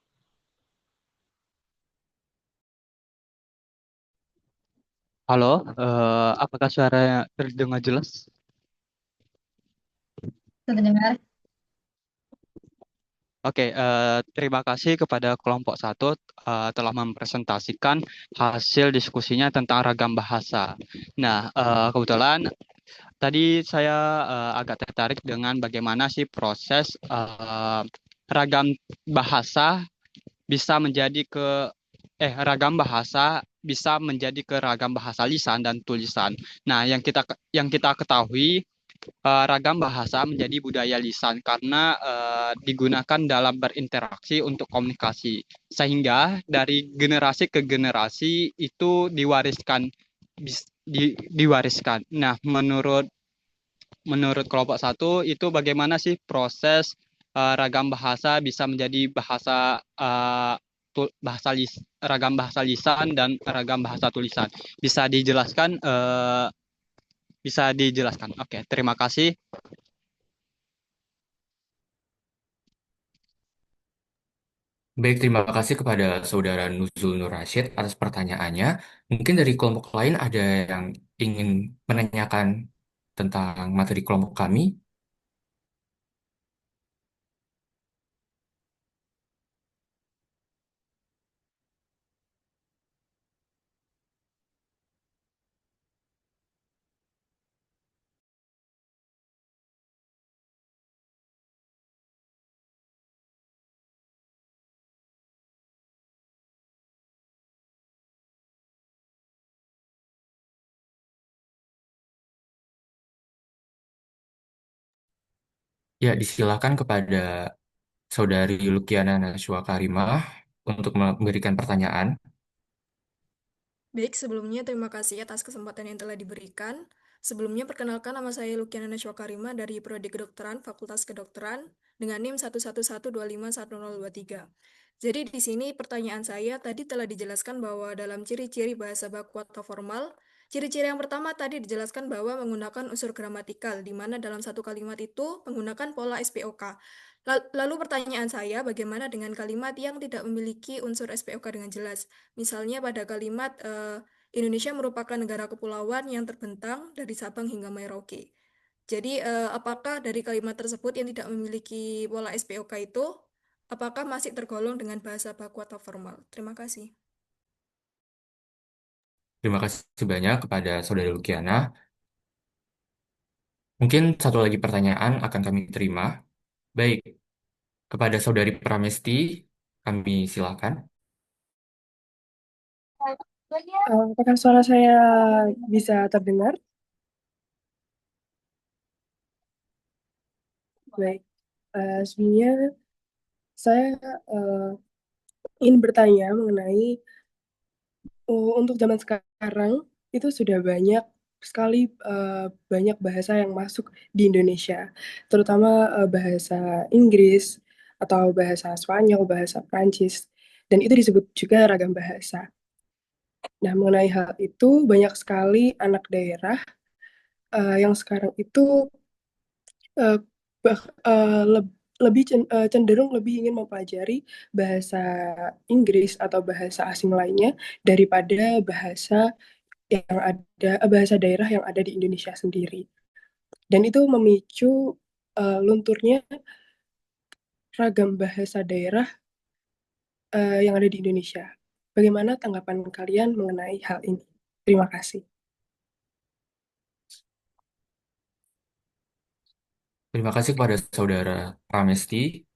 L: Halo, apakah suaranya terdengar jelas?
K: Terdengar.
L: Oke, terima kasih kepada kelompok satu telah mempresentasikan hasil diskusinya tentang ragam bahasa. Nah, kebetulan tadi saya agak tertarik dengan bagaimana sih proses ragam bahasa bisa menjadi ke ragam bahasa bisa menjadi ke ragam bahasa lisan dan tulisan. Nah, yang kita ketahui ragam bahasa menjadi budaya lisan karena digunakan dalam berinteraksi untuk komunikasi. Sehingga dari generasi ke generasi itu diwariskan. Nah, menurut kelompok satu itu bagaimana sih proses ragam bahasa bisa menjadi ragam bahasa lisan dan ragam bahasa tulisan. Bisa dijelaskan? Bisa dijelaskan. Oke, terima kasih.
F: Baik, terima kasih kepada Saudara Nuzul Nur Rashid atas pertanyaannya. Mungkin dari kelompok lain ada yang ingin menanyakan tentang materi kelompok kami. Ya, disilakan kepada Saudari Lukiana Naswa Karimah untuk memberikan pertanyaan.
M: Baik, sebelumnya terima kasih atas kesempatan yang telah diberikan. Sebelumnya perkenalkan nama saya Lukiana Najwa Karima dari Prodi Kedokteran Fakultas Kedokteran dengan NIM 111251023. Jadi di sini pertanyaan saya tadi telah dijelaskan bahwa dalam ciri-ciri bahasa baku atau formal, ciri-ciri yang pertama tadi dijelaskan bahwa menggunakan unsur gramatikal, di mana dalam satu kalimat itu menggunakan pola SPOK. Lalu pertanyaan saya, bagaimana dengan kalimat yang tidak memiliki unsur SPOK dengan jelas? Misalnya pada kalimat Indonesia merupakan negara kepulauan yang terbentang dari Sabang hingga Merauke. Jadi apakah dari kalimat tersebut yang tidak memiliki pola SPOK itu, apakah masih tergolong dengan bahasa baku atau formal? Terima kasih.
F: Terima kasih banyak kepada Saudari Lukiana. Mungkin satu lagi pertanyaan akan kami terima. Baik, kepada Saudari Pramesti, kami silakan.
N: Apakah suara saya bisa terdengar? Baik, sebelumnya saya ingin bertanya mengenai untuk zaman sekarang itu sudah banyak sekali banyak bahasa yang masuk di Indonesia, terutama bahasa Inggris atau bahasa Spanyol, bahasa Prancis, dan itu disebut juga ragam bahasa. Nah, mengenai hal itu banyak sekali anak daerah yang sekarang itu eh, lebih cenderung lebih ingin mempelajari bahasa Inggris atau bahasa asing lainnya daripada bahasa bahasa daerah yang ada di Indonesia sendiri. Dan itu memicu lunturnya ragam bahasa daerah yang ada di Indonesia. Bagaimana tanggapan kalian mengenai hal ini? Terima kasih.
F: Terima kasih kepada Saudara Pramesti.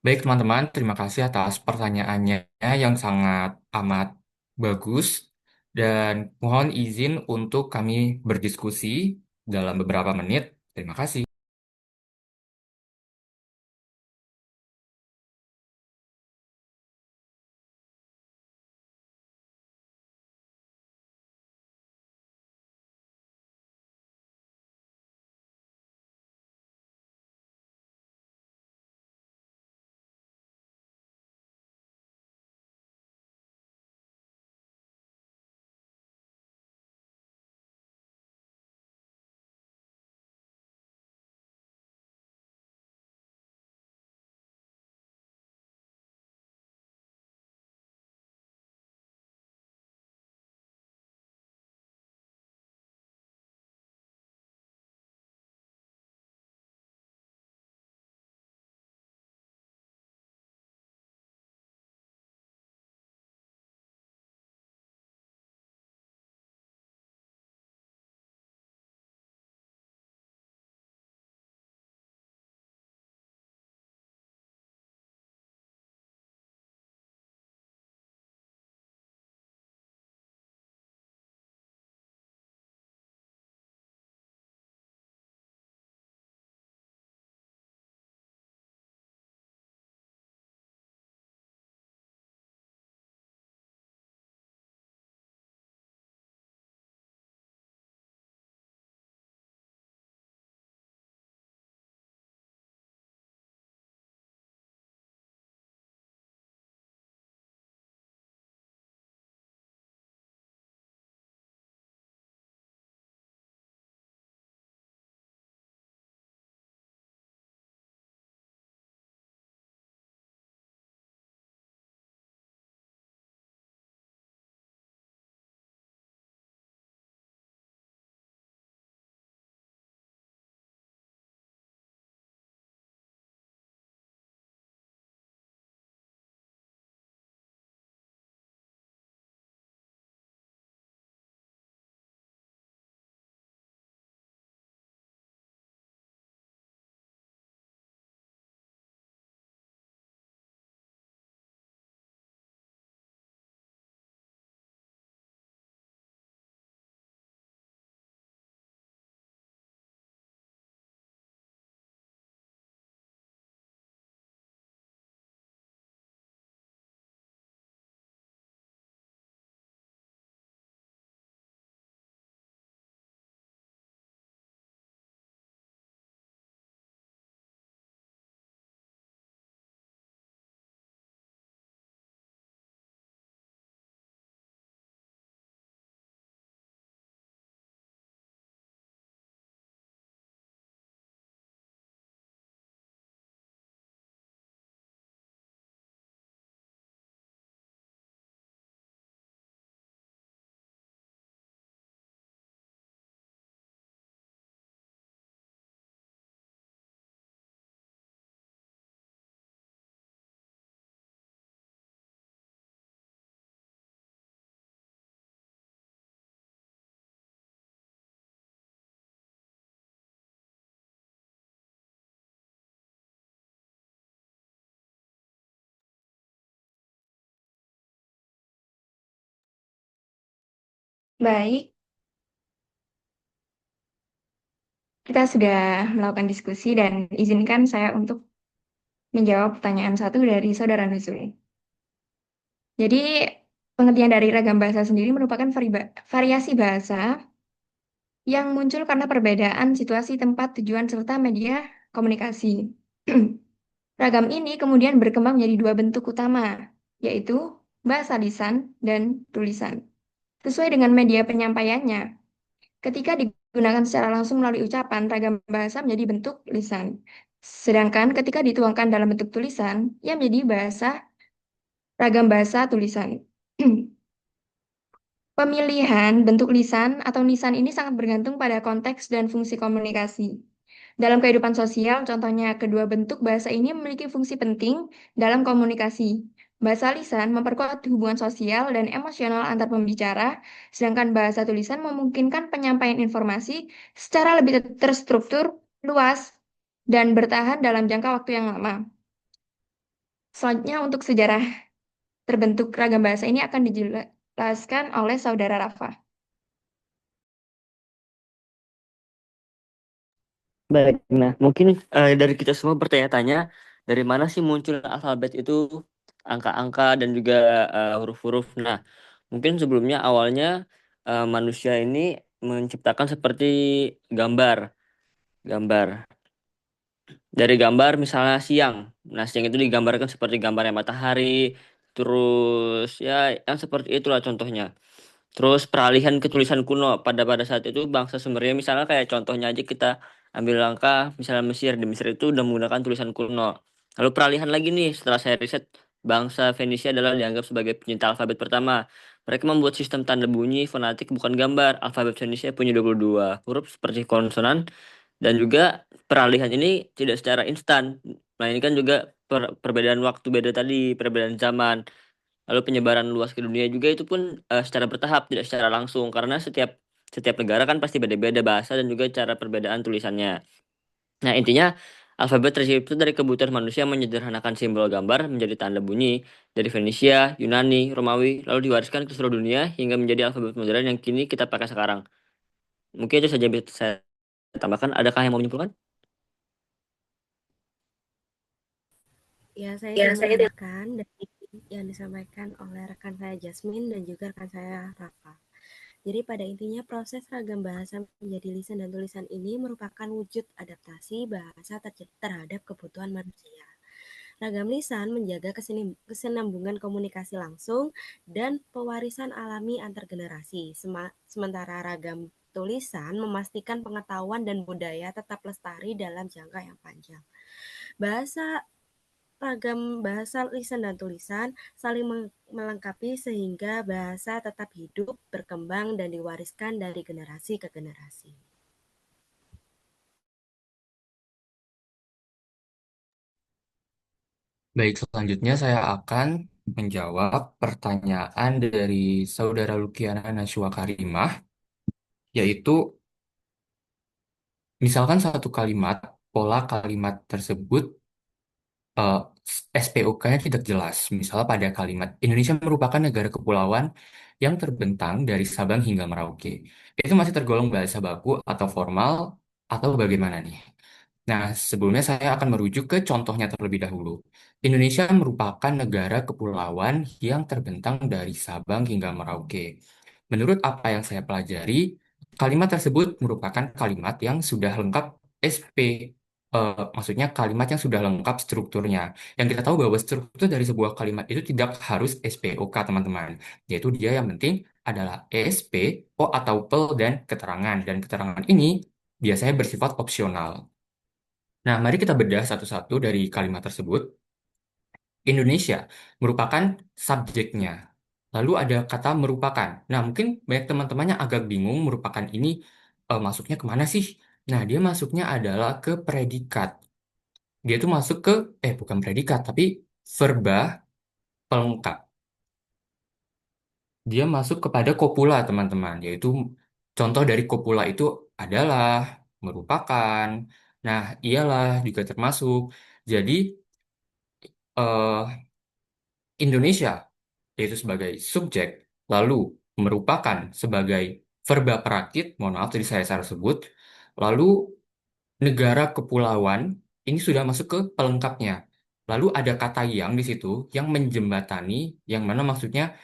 F: Baik, teman-teman, terima kasih atas pertanyaannya yang sangat amat bagus. Dan mohon izin untuk kami berdiskusi dalam beberapa menit. Terima kasih.
H: Baik, kita sudah melakukan diskusi dan izinkan saya untuk menjawab pertanyaan satu dari Saudara Nuzul. Jadi, pengertian dari ragam bahasa sendiri merupakan variasi bahasa yang muncul karena perbedaan situasi, tempat, tujuan, serta media komunikasi. Ragam ini kemudian berkembang menjadi dua bentuk utama, yaitu bahasa lisan dan tulisan. Sesuai dengan media penyampaiannya, ketika digunakan secara langsung melalui ucapan, ragam bahasa menjadi bentuk lisan. Sedangkan ketika dituangkan dalam bentuk tulisan, ia menjadi ragam bahasa tulisan. Pemilihan bentuk lisan atau nisan ini sangat bergantung pada konteks dan fungsi komunikasi. Dalam kehidupan sosial, contohnya kedua bentuk bahasa ini memiliki fungsi penting dalam komunikasi. Bahasa lisan memperkuat hubungan sosial dan emosional antar pembicara, sedangkan bahasa tulisan memungkinkan penyampaian informasi secara lebih terstruktur, luas, dan bertahan dalam jangka waktu yang lama. Selanjutnya untuk sejarah terbentuk ragam bahasa ini akan dijelaskan oleh Saudara Rafa.
G: Baik, nah mungkin dari kita semua bertanya-tanya dari mana sih muncul alfabet itu, angka-angka dan juga huruf-huruf. Nah, mungkin sebelumnya awalnya manusia ini menciptakan seperti gambar, gambar. Dari gambar misalnya siang. Nah, siang itu digambarkan seperti gambarnya matahari, terus ya yang seperti itulah contohnya. Terus peralihan ke tulisan kuno pada saat itu bangsa Sumeria misalnya kayak contohnya aja kita ambil langkah misalnya Mesir. Di Mesir itu udah menggunakan tulisan kuno. Lalu peralihan lagi nih setelah saya riset, bangsa Fenisia adalah dianggap sebagai pencipta alfabet pertama. Mereka membuat sistem tanda bunyi fonetik bukan gambar. Alfabet Fenisia punya 22 huruf seperti konsonan, dan juga peralihan ini tidak secara instan, melainkan juga perbedaan waktu beda tadi, perbedaan zaman. Lalu penyebaran luas ke dunia juga itu pun secara bertahap, tidak secara langsung, karena setiap setiap negara kan pasti beda-beda bahasa dan juga cara perbedaan tulisannya. Nah, intinya alfabet tercipta dari kebutuhan manusia menyederhanakan simbol gambar menjadi tanda bunyi dari Fenisia, Yunani, Romawi, lalu diwariskan ke seluruh dunia hingga menjadi alfabet modern yang kini kita pakai sekarang. Mungkin itu saja bisa saya tambahkan. Adakah yang mau menyimpulkan?
C: Ya, saya ingin menambahkan dari yang disampaikan oleh rekan saya Jasmine dan juga rekan saya Rafa. Jadi pada intinya proses ragam bahasa menjadi lisan dan tulisan ini merupakan wujud adaptasi bahasa terhadap kebutuhan manusia. Ragam lisan menjaga kesinambungan komunikasi langsung dan pewarisan alami antar generasi. Sementara ragam tulisan memastikan pengetahuan dan budaya tetap lestari dalam jangka yang panjang. Ragam bahasa lisan dan tulisan saling melengkapi sehingga bahasa tetap hidup, berkembang, dan diwariskan dari generasi ke generasi.
F: Baik, selanjutnya saya akan menjawab pertanyaan dari Saudara Lukiana Naswa Karimah, yaitu misalkan satu kalimat, pola kalimat tersebut eh, SPOK-nya tidak jelas. Misalnya pada kalimat Indonesia merupakan negara kepulauan yang terbentang dari Sabang hingga Merauke. Itu masih tergolong bahasa baku atau formal atau bagaimana nih? Nah, sebelumnya saya akan merujuk ke contohnya terlebih dahulu. Indonesia merupakan negara kepulauan yang terbentang dari Sabang hingga Merauke. Menurut apa yang saya pelajari, kalimat tersebut merupakan kalimat yang sudah lengkap SP, maksudnya kalimat yang sudah lengkap strukturnya. Yang kita tahu bahwa struktur dari sebuah kalimat itu tidak harus SPOK, teman-teman. Yaitu dia yang penting adalah ESP, O atau PEL, dan keterangan. Dan keterangan ini biasanya bersifat opsional. Nah, mari kita bedah satu-satu dari kalimat tersebut. Indonesia merupakan subjeknya. Lalu ada kata merupakan. Nah, mungkin banyak teman-temannya agak bingung merupakan ini masuknya kemana sih? Nah, dia masuknya adalah ke predikat. Dia tuh masuk ke, bukan predikat, tapi verba pelengkap. Dia masuk kepada kopula, teman-teman. Yaitu contoh dari kopula itu adalah, merupakan, nah, ialah juga termasuk. Jadi, eh Indonesia yaitu sebagai subjek, lalu merupakan sebagai verba perakit, mohon maaf tadi saya salah sebut, lalu negara kepulauan ini sudah masuk ke pelengkapnya. Lalu ada kata yang di situ yang menjembatani, yang mana maksudnya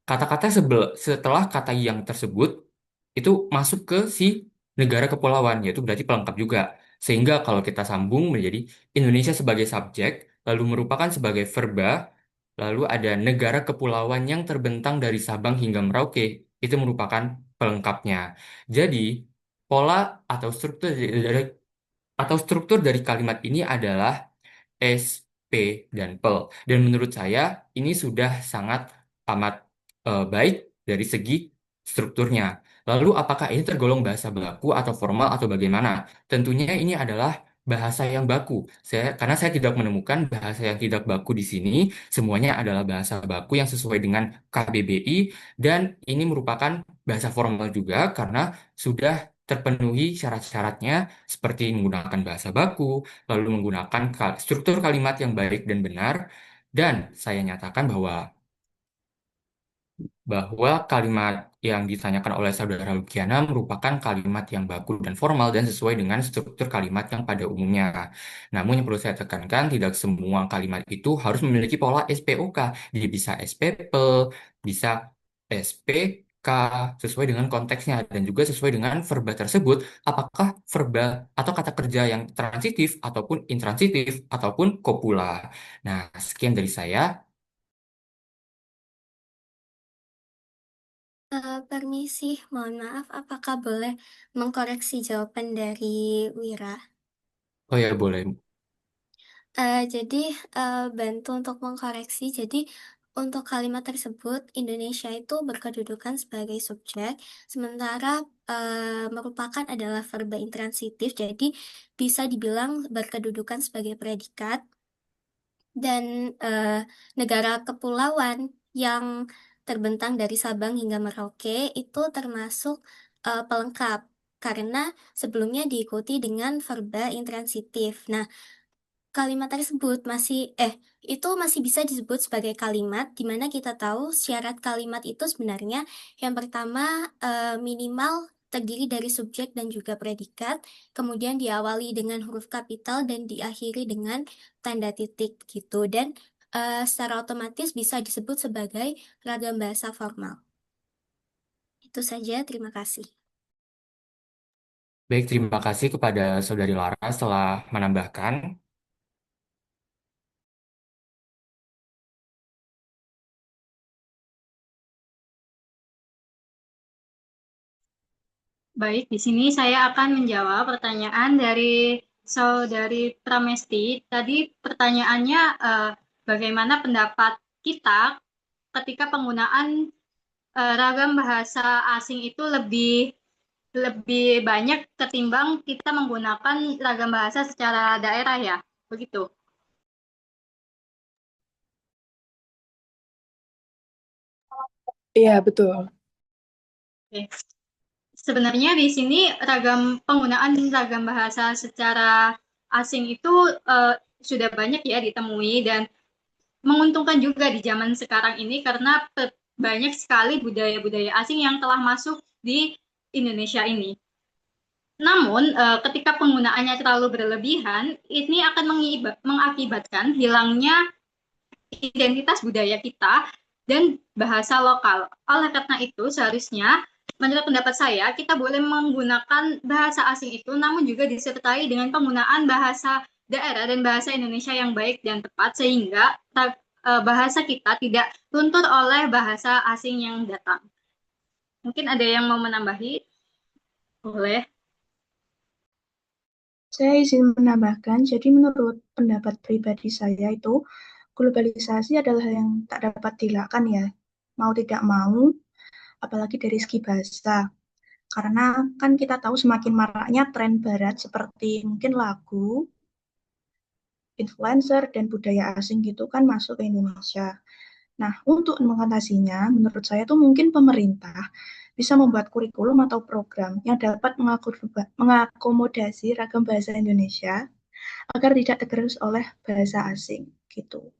F: kata-kata setelah kata yang tersebut itu masuk ke si negara kepulauan, yaitu berarti pelengkap juga. Sehingga kalau kita sambung menjadi Indonesia sebagai subjek, lalu merupakan sebagai verba, lalu ada negara kepulauan yang terbentang dari Sabang hingga Merauke, itu merupakan pelengkapnya. Jadi, pola atau struktur dari kalimat ini adalah S, P, dan PEL. Dan menurut saya ini sudah sangat amat baik dari segi strukturnya. Lalu apakah ini tergolong bahasa baku atau formal atau bagaimana? Tentunya ini adalah bahasa yang baku. Karena saya tidak menemukan bahasa yang tidak baku di sini, semuanya adalah bahasa baku yang sesuai dengan KBBI dan ini merupakan bahasa formal juga karena sudah terpenuhi syarat-syaratnya seperti menggunakan bahasa baku, lalu menggunakan struktur kalimat yang baik dan benar, dan saya nyatakan bahwa kalimat yang ditanyakan oleh saudara Lukiana merupakan kalimat yang baku dan formal dan sesuai dengan struktur kalimat yang pada umumnya. Namun yang perlu saya tekankan, tidak semua kalimat itu harus memiliki pola SPOK. Dia bisa SPP, bisa SPK, sesuai dengan konteksnya dan juga sesuai dengan verba tersebut, apakah verba atau kata kerja yang transitif ataupun intransitif ataupun kopula. Nah, sekian dari saya.
O: Permisi, mohon maaf, apakah boleh mengkoreksi jawaban dari Wira?
F: Oh ya, boleh.
O: Jadi, bantu untuk mengkoreksi. Jadi, untuk kalimat tersebut, Indonesia itu berkedudukan sebagai subjek, sementara merupakan adalah verba intransitif, jadi bisa dibilang berkedudukan sebagai predikat. Dan negara kepulauan yang terbentang dari Sabang hingga Merauke itu termasuk pelengkap karena sebelumnya diikuti dengan verba intransitif. Nah, kalimat tersebut itu masih bisa disebut sebagai kalimat di mana kita tahu syarat kalimat itu sebenarnya yang pertama minimal terdiri dari subjek dan juga predikat, kemudian diawali dengan huruf kapital dan diakhiri dengan tanda titik gitu dan secara otomatis bisa disebut sebagai ragam bahasa formal. Itu saja, terima kasih.
F: Baik, terima kasih kepada Saudari Lara setelah menambahkan.
K: Baik, di sini saya akan menjawab pertanyaan dari Saudari Pramesti. Tadi pertanyaannya bagaimana pendapat kita ketika penggunaan ragam bahasa asing itu lebih banyak ketimbang kita menggunakan ragam bahasa secara daerah ya, begitu.
N: Iya, betul.
K: Oke. Sebenarnya di sini penggunaan ragam bahasa secara asing itu sudah banyak ya ditemui dan menguntungkan juga di zaman sekarang ini karena banyak sekali budaya-budaya asing yang telah masuk di Indonesia ini. Namun, ketika penggunaannya terlalu berlebihan, ini akan mengakibatkan hilangnya identitas budaya kita dan bahasa lokal. Oleh karena itu, seharusnya menurut pendapat saya, kita boleh menggunakan bahasa asing itu, namun juga disertai dengan penggunaan bahasa daerah dan bahasa Indonesia yang baik dan tepat, sehingga bahasa kita tidak luntur oleh bahasa asing yang datang. Mungkin ada yang mau menambahi? Boleh.
I: Saya izin menambahkan, jadi menurut pendapat pribadi saya itu, globalisasi adalah hal yang tak dapat dielakkan ya, mau tidak mau, apalagi dari segi bahasa. Karena kan kita tahu semakin maraknya tren barat seperti mungkin lagu, influencer, dan budaya asing gitu kan masuk ke Indonesia. Nah, untuk mengatasinya, menurut saya tuh mungkin pemerintah bisa membuat kurikulum atau program yang dapat mengakomodasi ragam bahasa Indonesia agar tidak tergerus oleh bahasa asing gitu.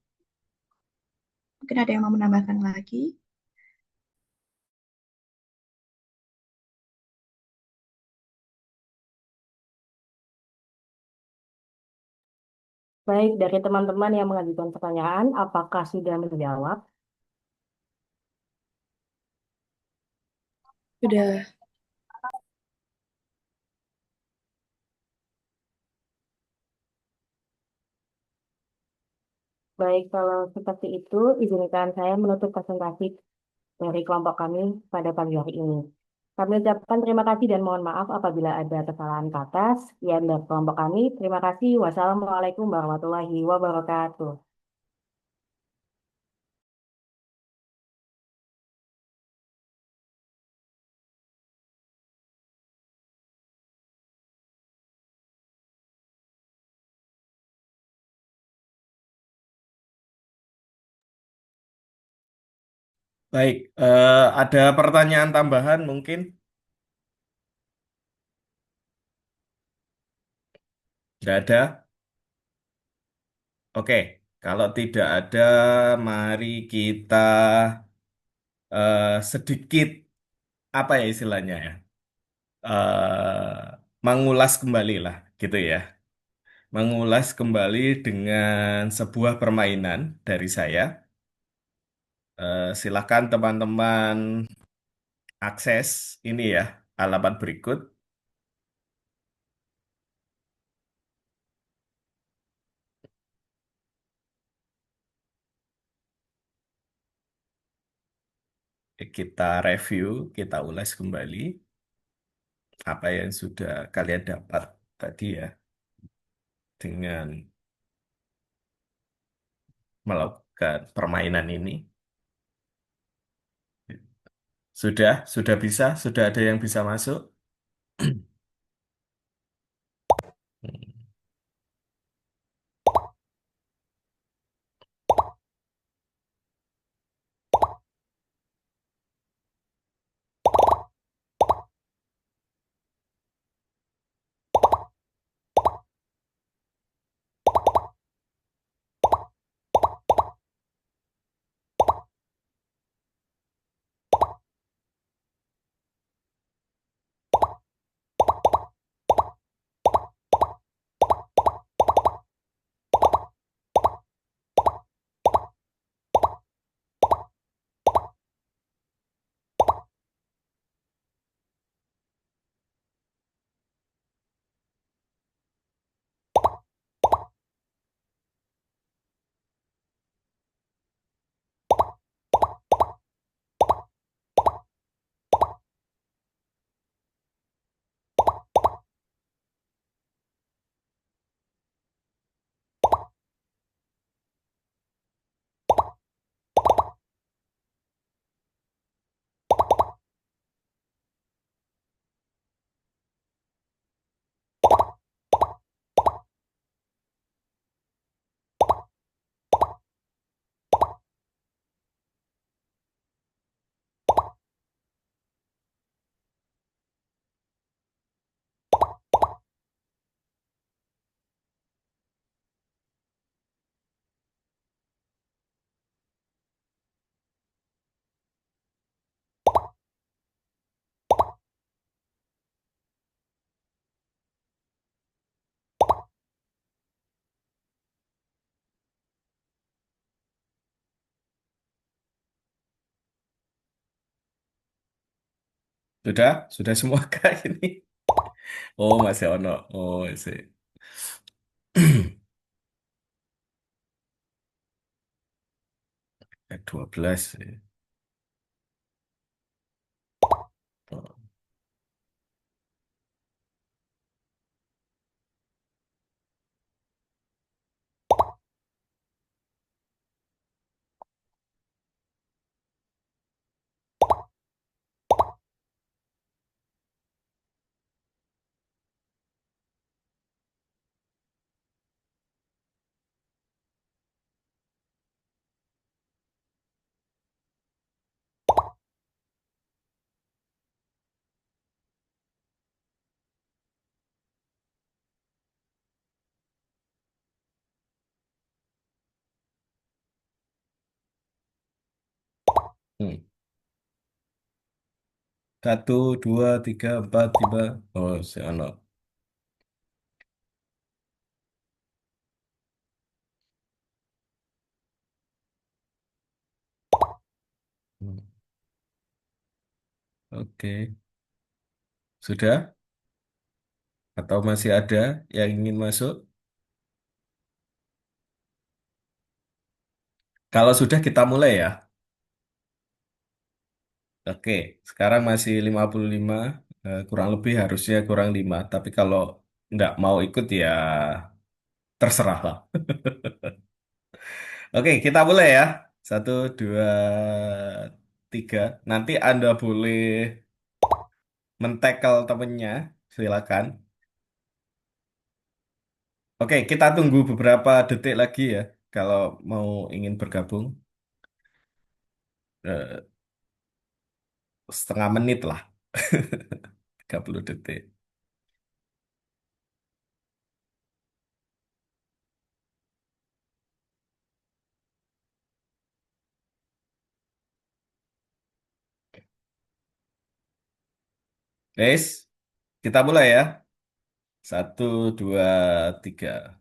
I: Mungkin ada yang mau menambahkan lagi?
J: Baik, dari teman-teman yang mengajukan pertanyaan, apakah sudah menjawab?
N: Sudah.
J: Baik, kalau seperti itu, izinkan saya menutup presentasi dari kelompok kami pada pagi hari ini. Kami ucapkan terima kasih dan mohon maaf apabila ada kesalahan kata. Sekian dari kelompok kami. Terima kasih. Wassalamualaikum warahmatullahi wabarakatuh.
A: Baik, ada pertanyaan tambahan mungkin? Nggak ada? Oke, kalau tidak ada, mari kita sedikit apa ya istilahnya ya, mengulas kembali lah, gitu ya. Mengulas kembali dengan sebuah permainan dari saya. Silakan teman-teman akses ini ya, halaman berikut. Kita review, kita ulas kembali apa yang sudah kalian dapat tadi ya dengan melakukan permainan ini. Sudah bisa, sudah ada yang bisa masuk. Sudah semua kah ini? Oh, masih ono. Oh, masih. 12 ya. Oh. Hmm. 1, 2, 3, 4, 5. Oh, si ono. Oke, sudah? Atau masih ada yang ingin masuk? Kalau sudah kita mulai ya. Oke, sekarang masih 55, kurang lebih harusnya kurang 5. Tapi kalau nggak mau ikut ya terserah lah. Oke, kita mulai ya. Satu, dua, tiga. Nanti Anda boleh men-tackle temennya. Silakan. Oke, kita tunggu beberapa detik lagi ya. Kalau mau ingin bergabung. Eh, setengah menit lah. 30 detik. Guys, kita mulai ya. Satu, dua, tiga.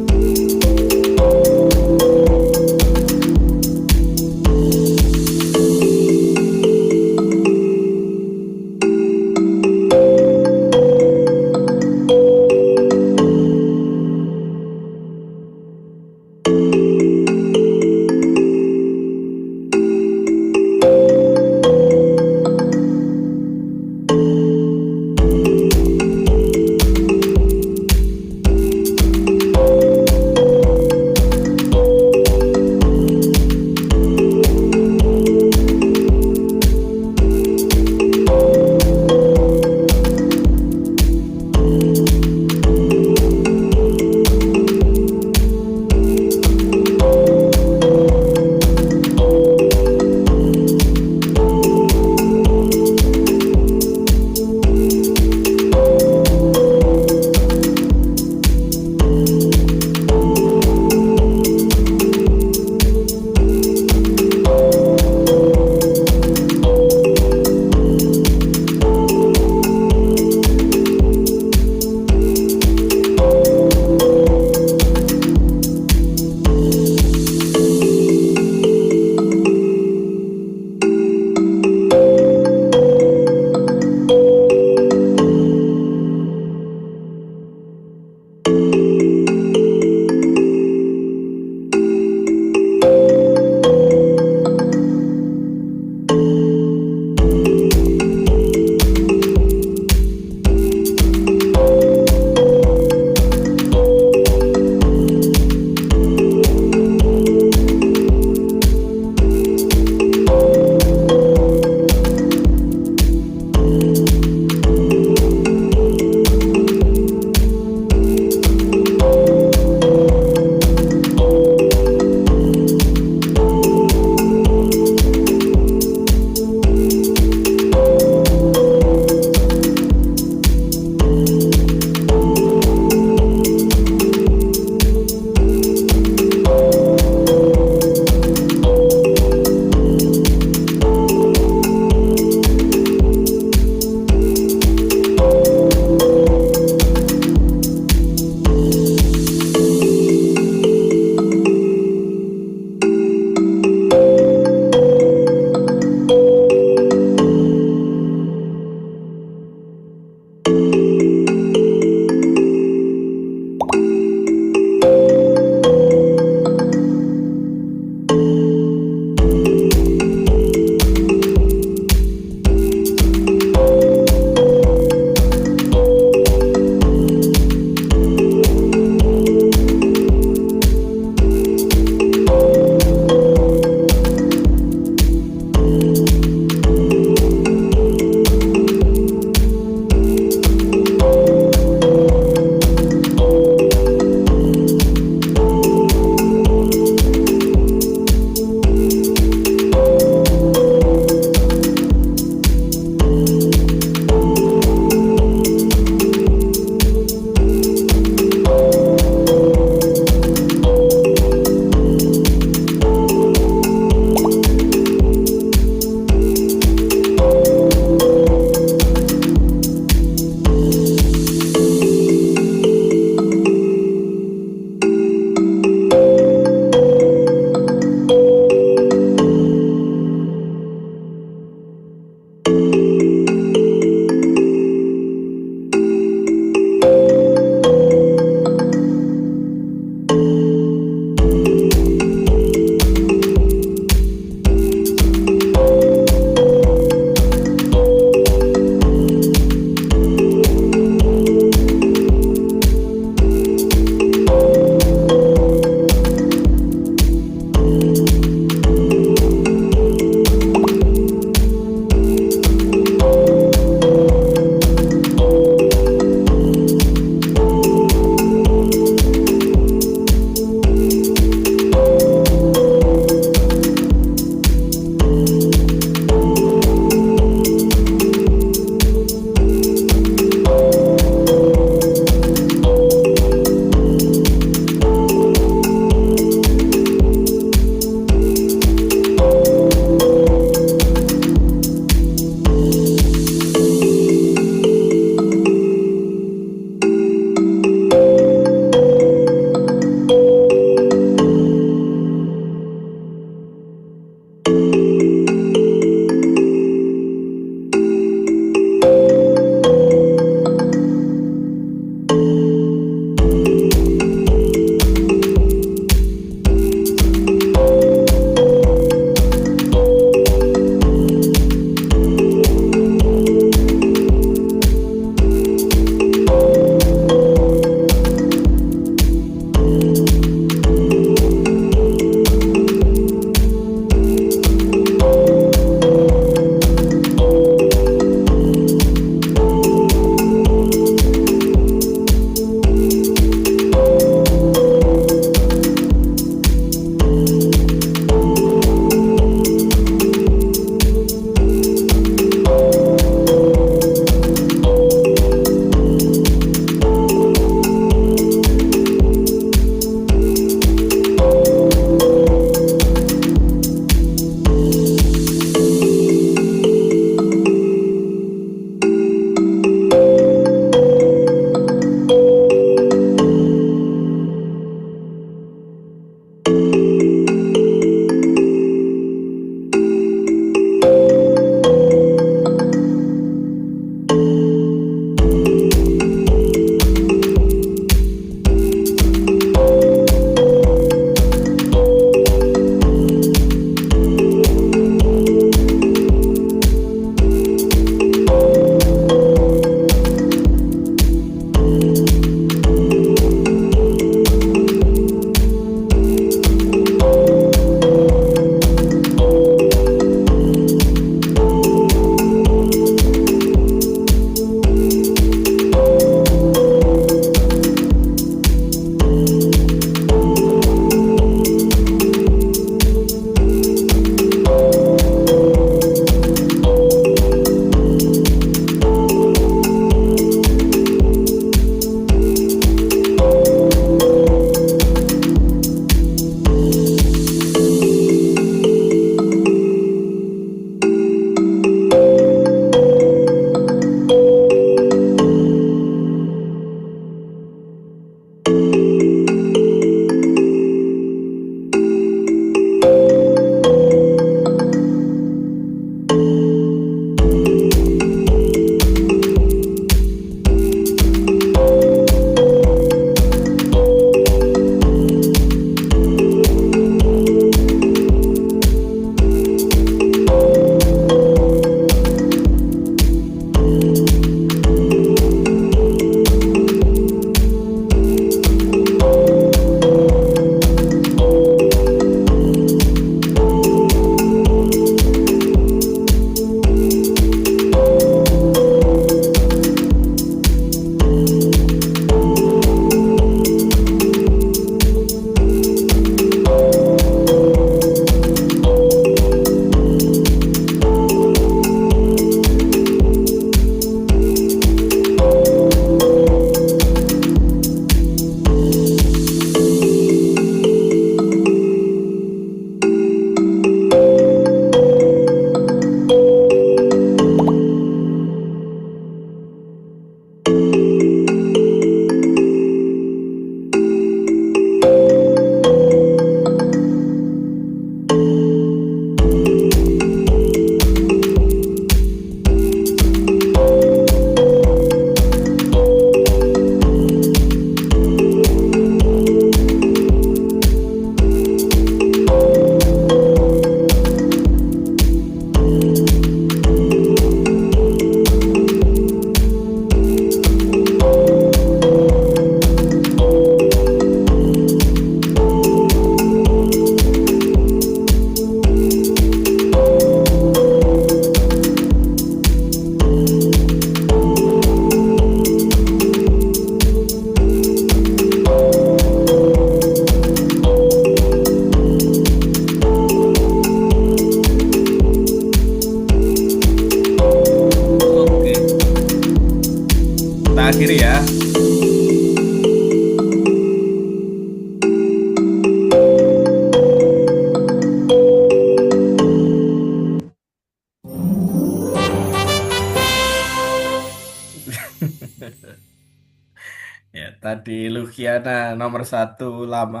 A: Ya, tadi Luciana nomor satu lama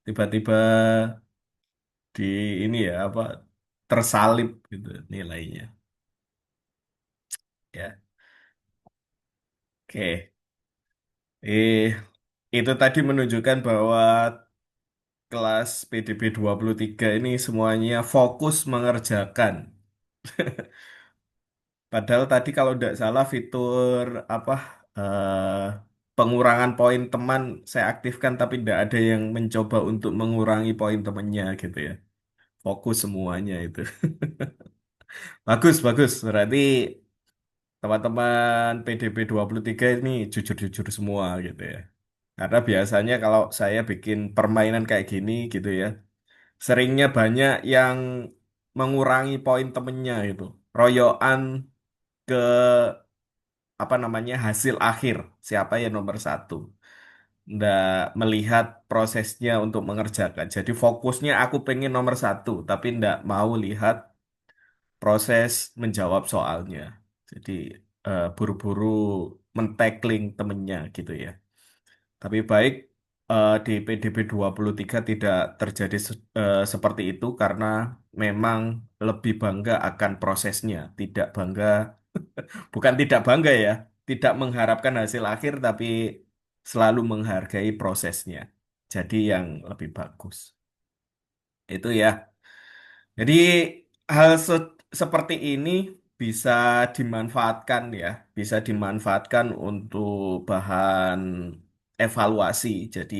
A: tiba-tiba di ini ya apa tersalib gitu nilainya. Ya, oke. Eh, itu tadi menunjukkan bahwa kelas PDB 23 ini semuanya fokus mengerjakan. Padahal tadi kalau tidak salah fitur apa pengurangan poin teman saya aktifkan tapi tidak ada yang mencoba untuk mengurangi poin temannya gitu ya. Fokus semuanya itu. Bagus, bagus. Berarti teman-teman PDB 23 ini jujur-jujur semua gitu ya. Karena biasanya kalau saya bikin permainan kayak gini gitu ya, seringnya banyak yang mengurangi poin temennya itu. Royoan ke apa namanya hasil akhir, siapa yang nomor satu. Nggak melihat prosesnya untuk mengerjakan. Jadi fokusnya aku pengen nomor satu, tapi nggak mau lihat proses menjawab soalnya. Jadi buru-buru men-tackling temennya gitu ya. Tapi baik di PDB 23 tidak terjadi seperti itu karena memang lebih bangga akan prosesnya, tidak bangga, bukan tidak bangga ya, tidak mengharapkan hasil akhir tapi selalu menghargai prosesnya. Jadi yang lebih bagus. Itu ya. Jadi hal seperti ini bisa dimanfaatkan ya, bisa dimanfaatkan untuk bahan evaluasi. Jadi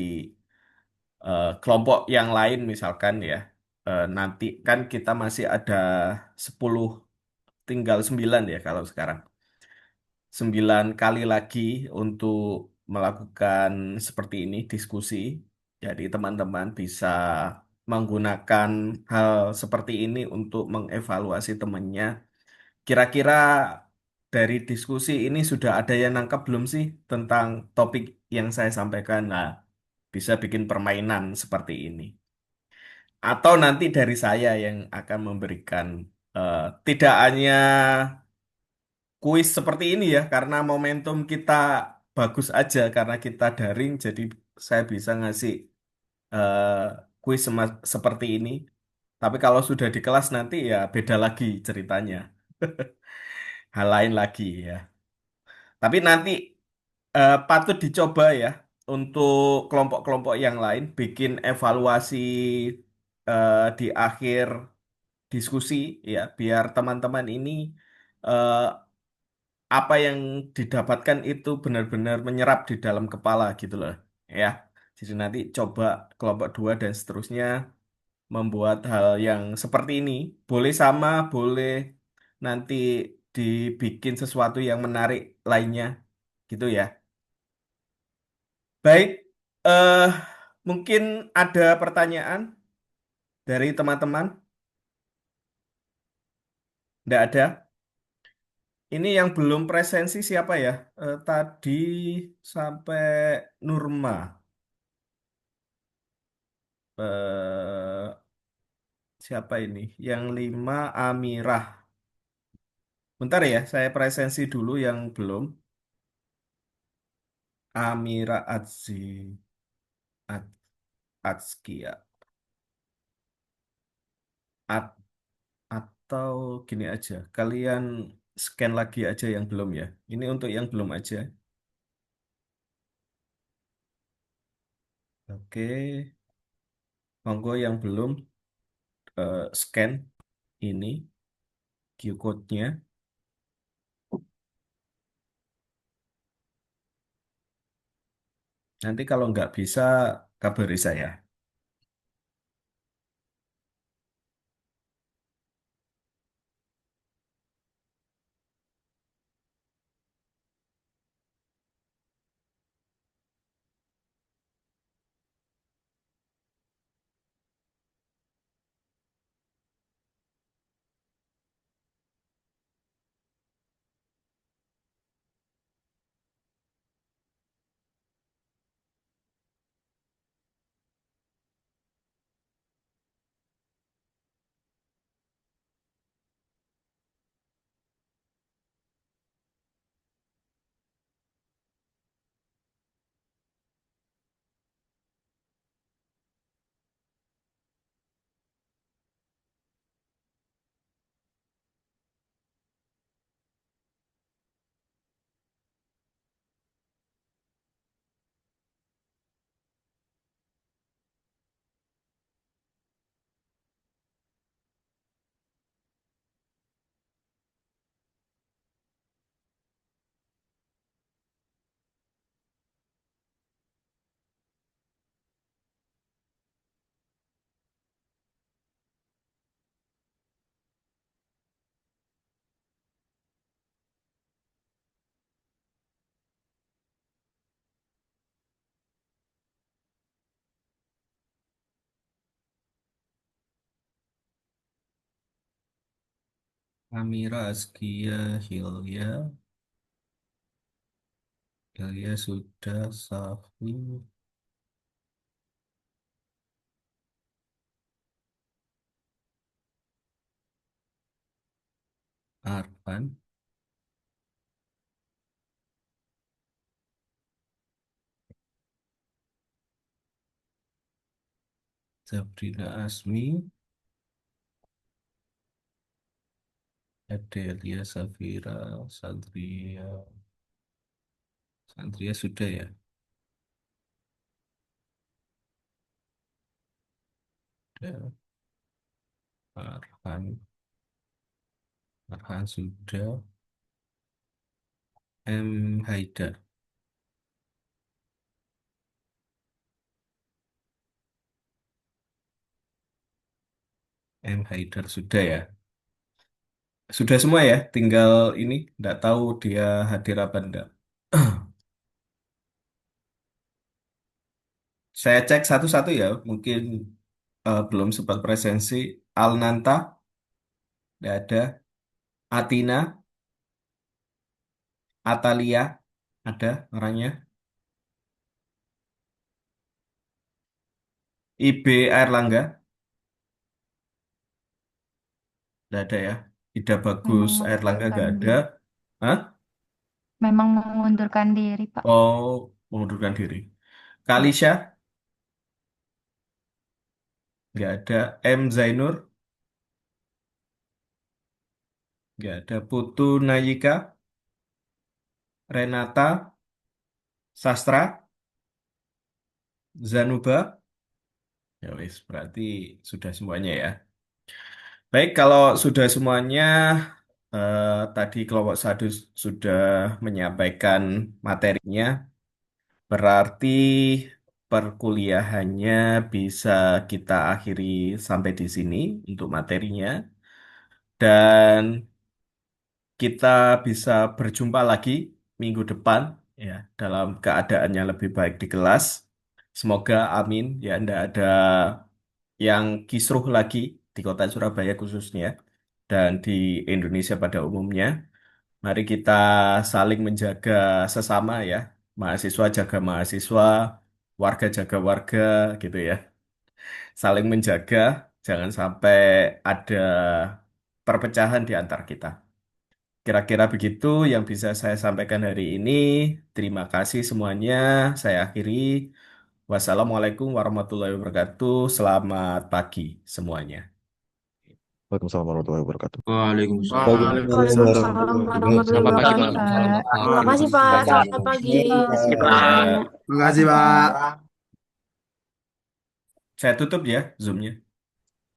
A: kelompok yang lain misalkan ya, nanti kan kita masih ada 10, tinggal 9 ya kalau sekarang. 9 kali lagi untuk melakukan seperti ini, diskusi. Jadi teman-teman bisa menggunakan hal seperti ini untuk mengevaluasi temannya. Kira-kira dari diskusi ini sudah ada yang nangkap belum sih tentang topik yang saya sampaikan? Nah, bisa bikin permainan seperti ini. Atau nanti dari saya yang akan memberikan eh, tidak hanya kuis seperti ini ya, karena momentum kita bagus aja karena kita daring, jadi saya bisa ngasih eh, kuis seperti ini. Tapi kalau sudah di kelas nanti ya beda lagi ceritanya, hal lain lagi ya. Tapi nanti patut dicoba ya untuk kelompok-kelompok yang lain bikin evaluasi di akhir diskusi ya, biar teman-teman ini eh, apa yang didapatkan itu benar-benar menyerap di dalam kepala gitu loh ya. Jadi nanti coba kelompok dua dan seterusnya membuat hal yang seperti ini. Boleh sama, boleh nanti dibikin sesuatu yang menarik lainnya gitu ya. Baik, eh mungkin ada pertanyaan dari teman-teman? Tidak ada. Ini yang belum presensi siapa ya? Tadi sampai Nurma. eh Siapa ini? Yang 5 Amirah. Bentar ya, saya presensi dulu yang belum. Amira At, Atskia. At, atau gini aja, kalian scan lagi aja yang belum ya. Ini untuk yang belum aja. Oke, monggo yang belum scan ini Q-code-nya. Nanti kalau nggak bisa, kabari saya. Amira, Askia, Hilya sudah, Safi, Arfan, Sabrina, Asmi, Adelia, Safira, Sandria. Sandria sudah ya. Sudah. Farhan sudah. Haidar. Haidar sudah ya. Sudah semua ya. Tinggal ini. Nggak tahu dia hadir apa enggak. Saya cek satu-satu ya. Mungkin belum sempat presensi. Alnanta. Nggak ada. Atina. Atalia. Ada orangnya. IB Airlangga. Nggak ada ya. Ida Bagus Airlangga nggak ada. Hah?
P: Memang mengundurkan diri, Pak.
A: Oh, mengundurkan diri. Kalisha. Nggak ada. M. Zainur. Nggak ada. Putu Nayika. Renata. Sastra. Zanuba. Ya wis, berarti sudah semuanya ya. Baik, kalau sudah semuanya, tadi kelompok satu sudah menyampaikan materinya, berarti perkuliahannya bisa kita akhiri sampai di sini untuk materinya. Dan kita bisa berjumpa lagi minggu depan ya dalam keadaan yang lebih baik di kelas. Semoga amin ya tidak ada yang kisruh lagi di kota Surabaya khususnya dan di Indonesia pada umumnya. Mari kita saling menjaga sesama ya. Mahasiswa jaga mahasiswa, warga jaga warga gitu ya. Saling menjaga, jangan sampai ada perpecahan di antara kita. Kira-kira begitu yang bisa saya sampaikan hari ini. Terima kasih semuanya. Saya akhiri. Wassalamualaikum warahmatullahi wabarakatuh. Selamat pagi semuanya.
Q: Waalaikumsalam warahmatullahi wabarakatuh.
F: Waalaikumsalam.
R: Waalaikumsalam warahmatullahi
F: Selamat pagi, Pak.
R: wabarakatuh.
F: Selamat pagi.
R: Terima kasih Pak. Selamat pagi.
S: Terima kasih, Pak.
A: Saya tutup ya Zoom-nya.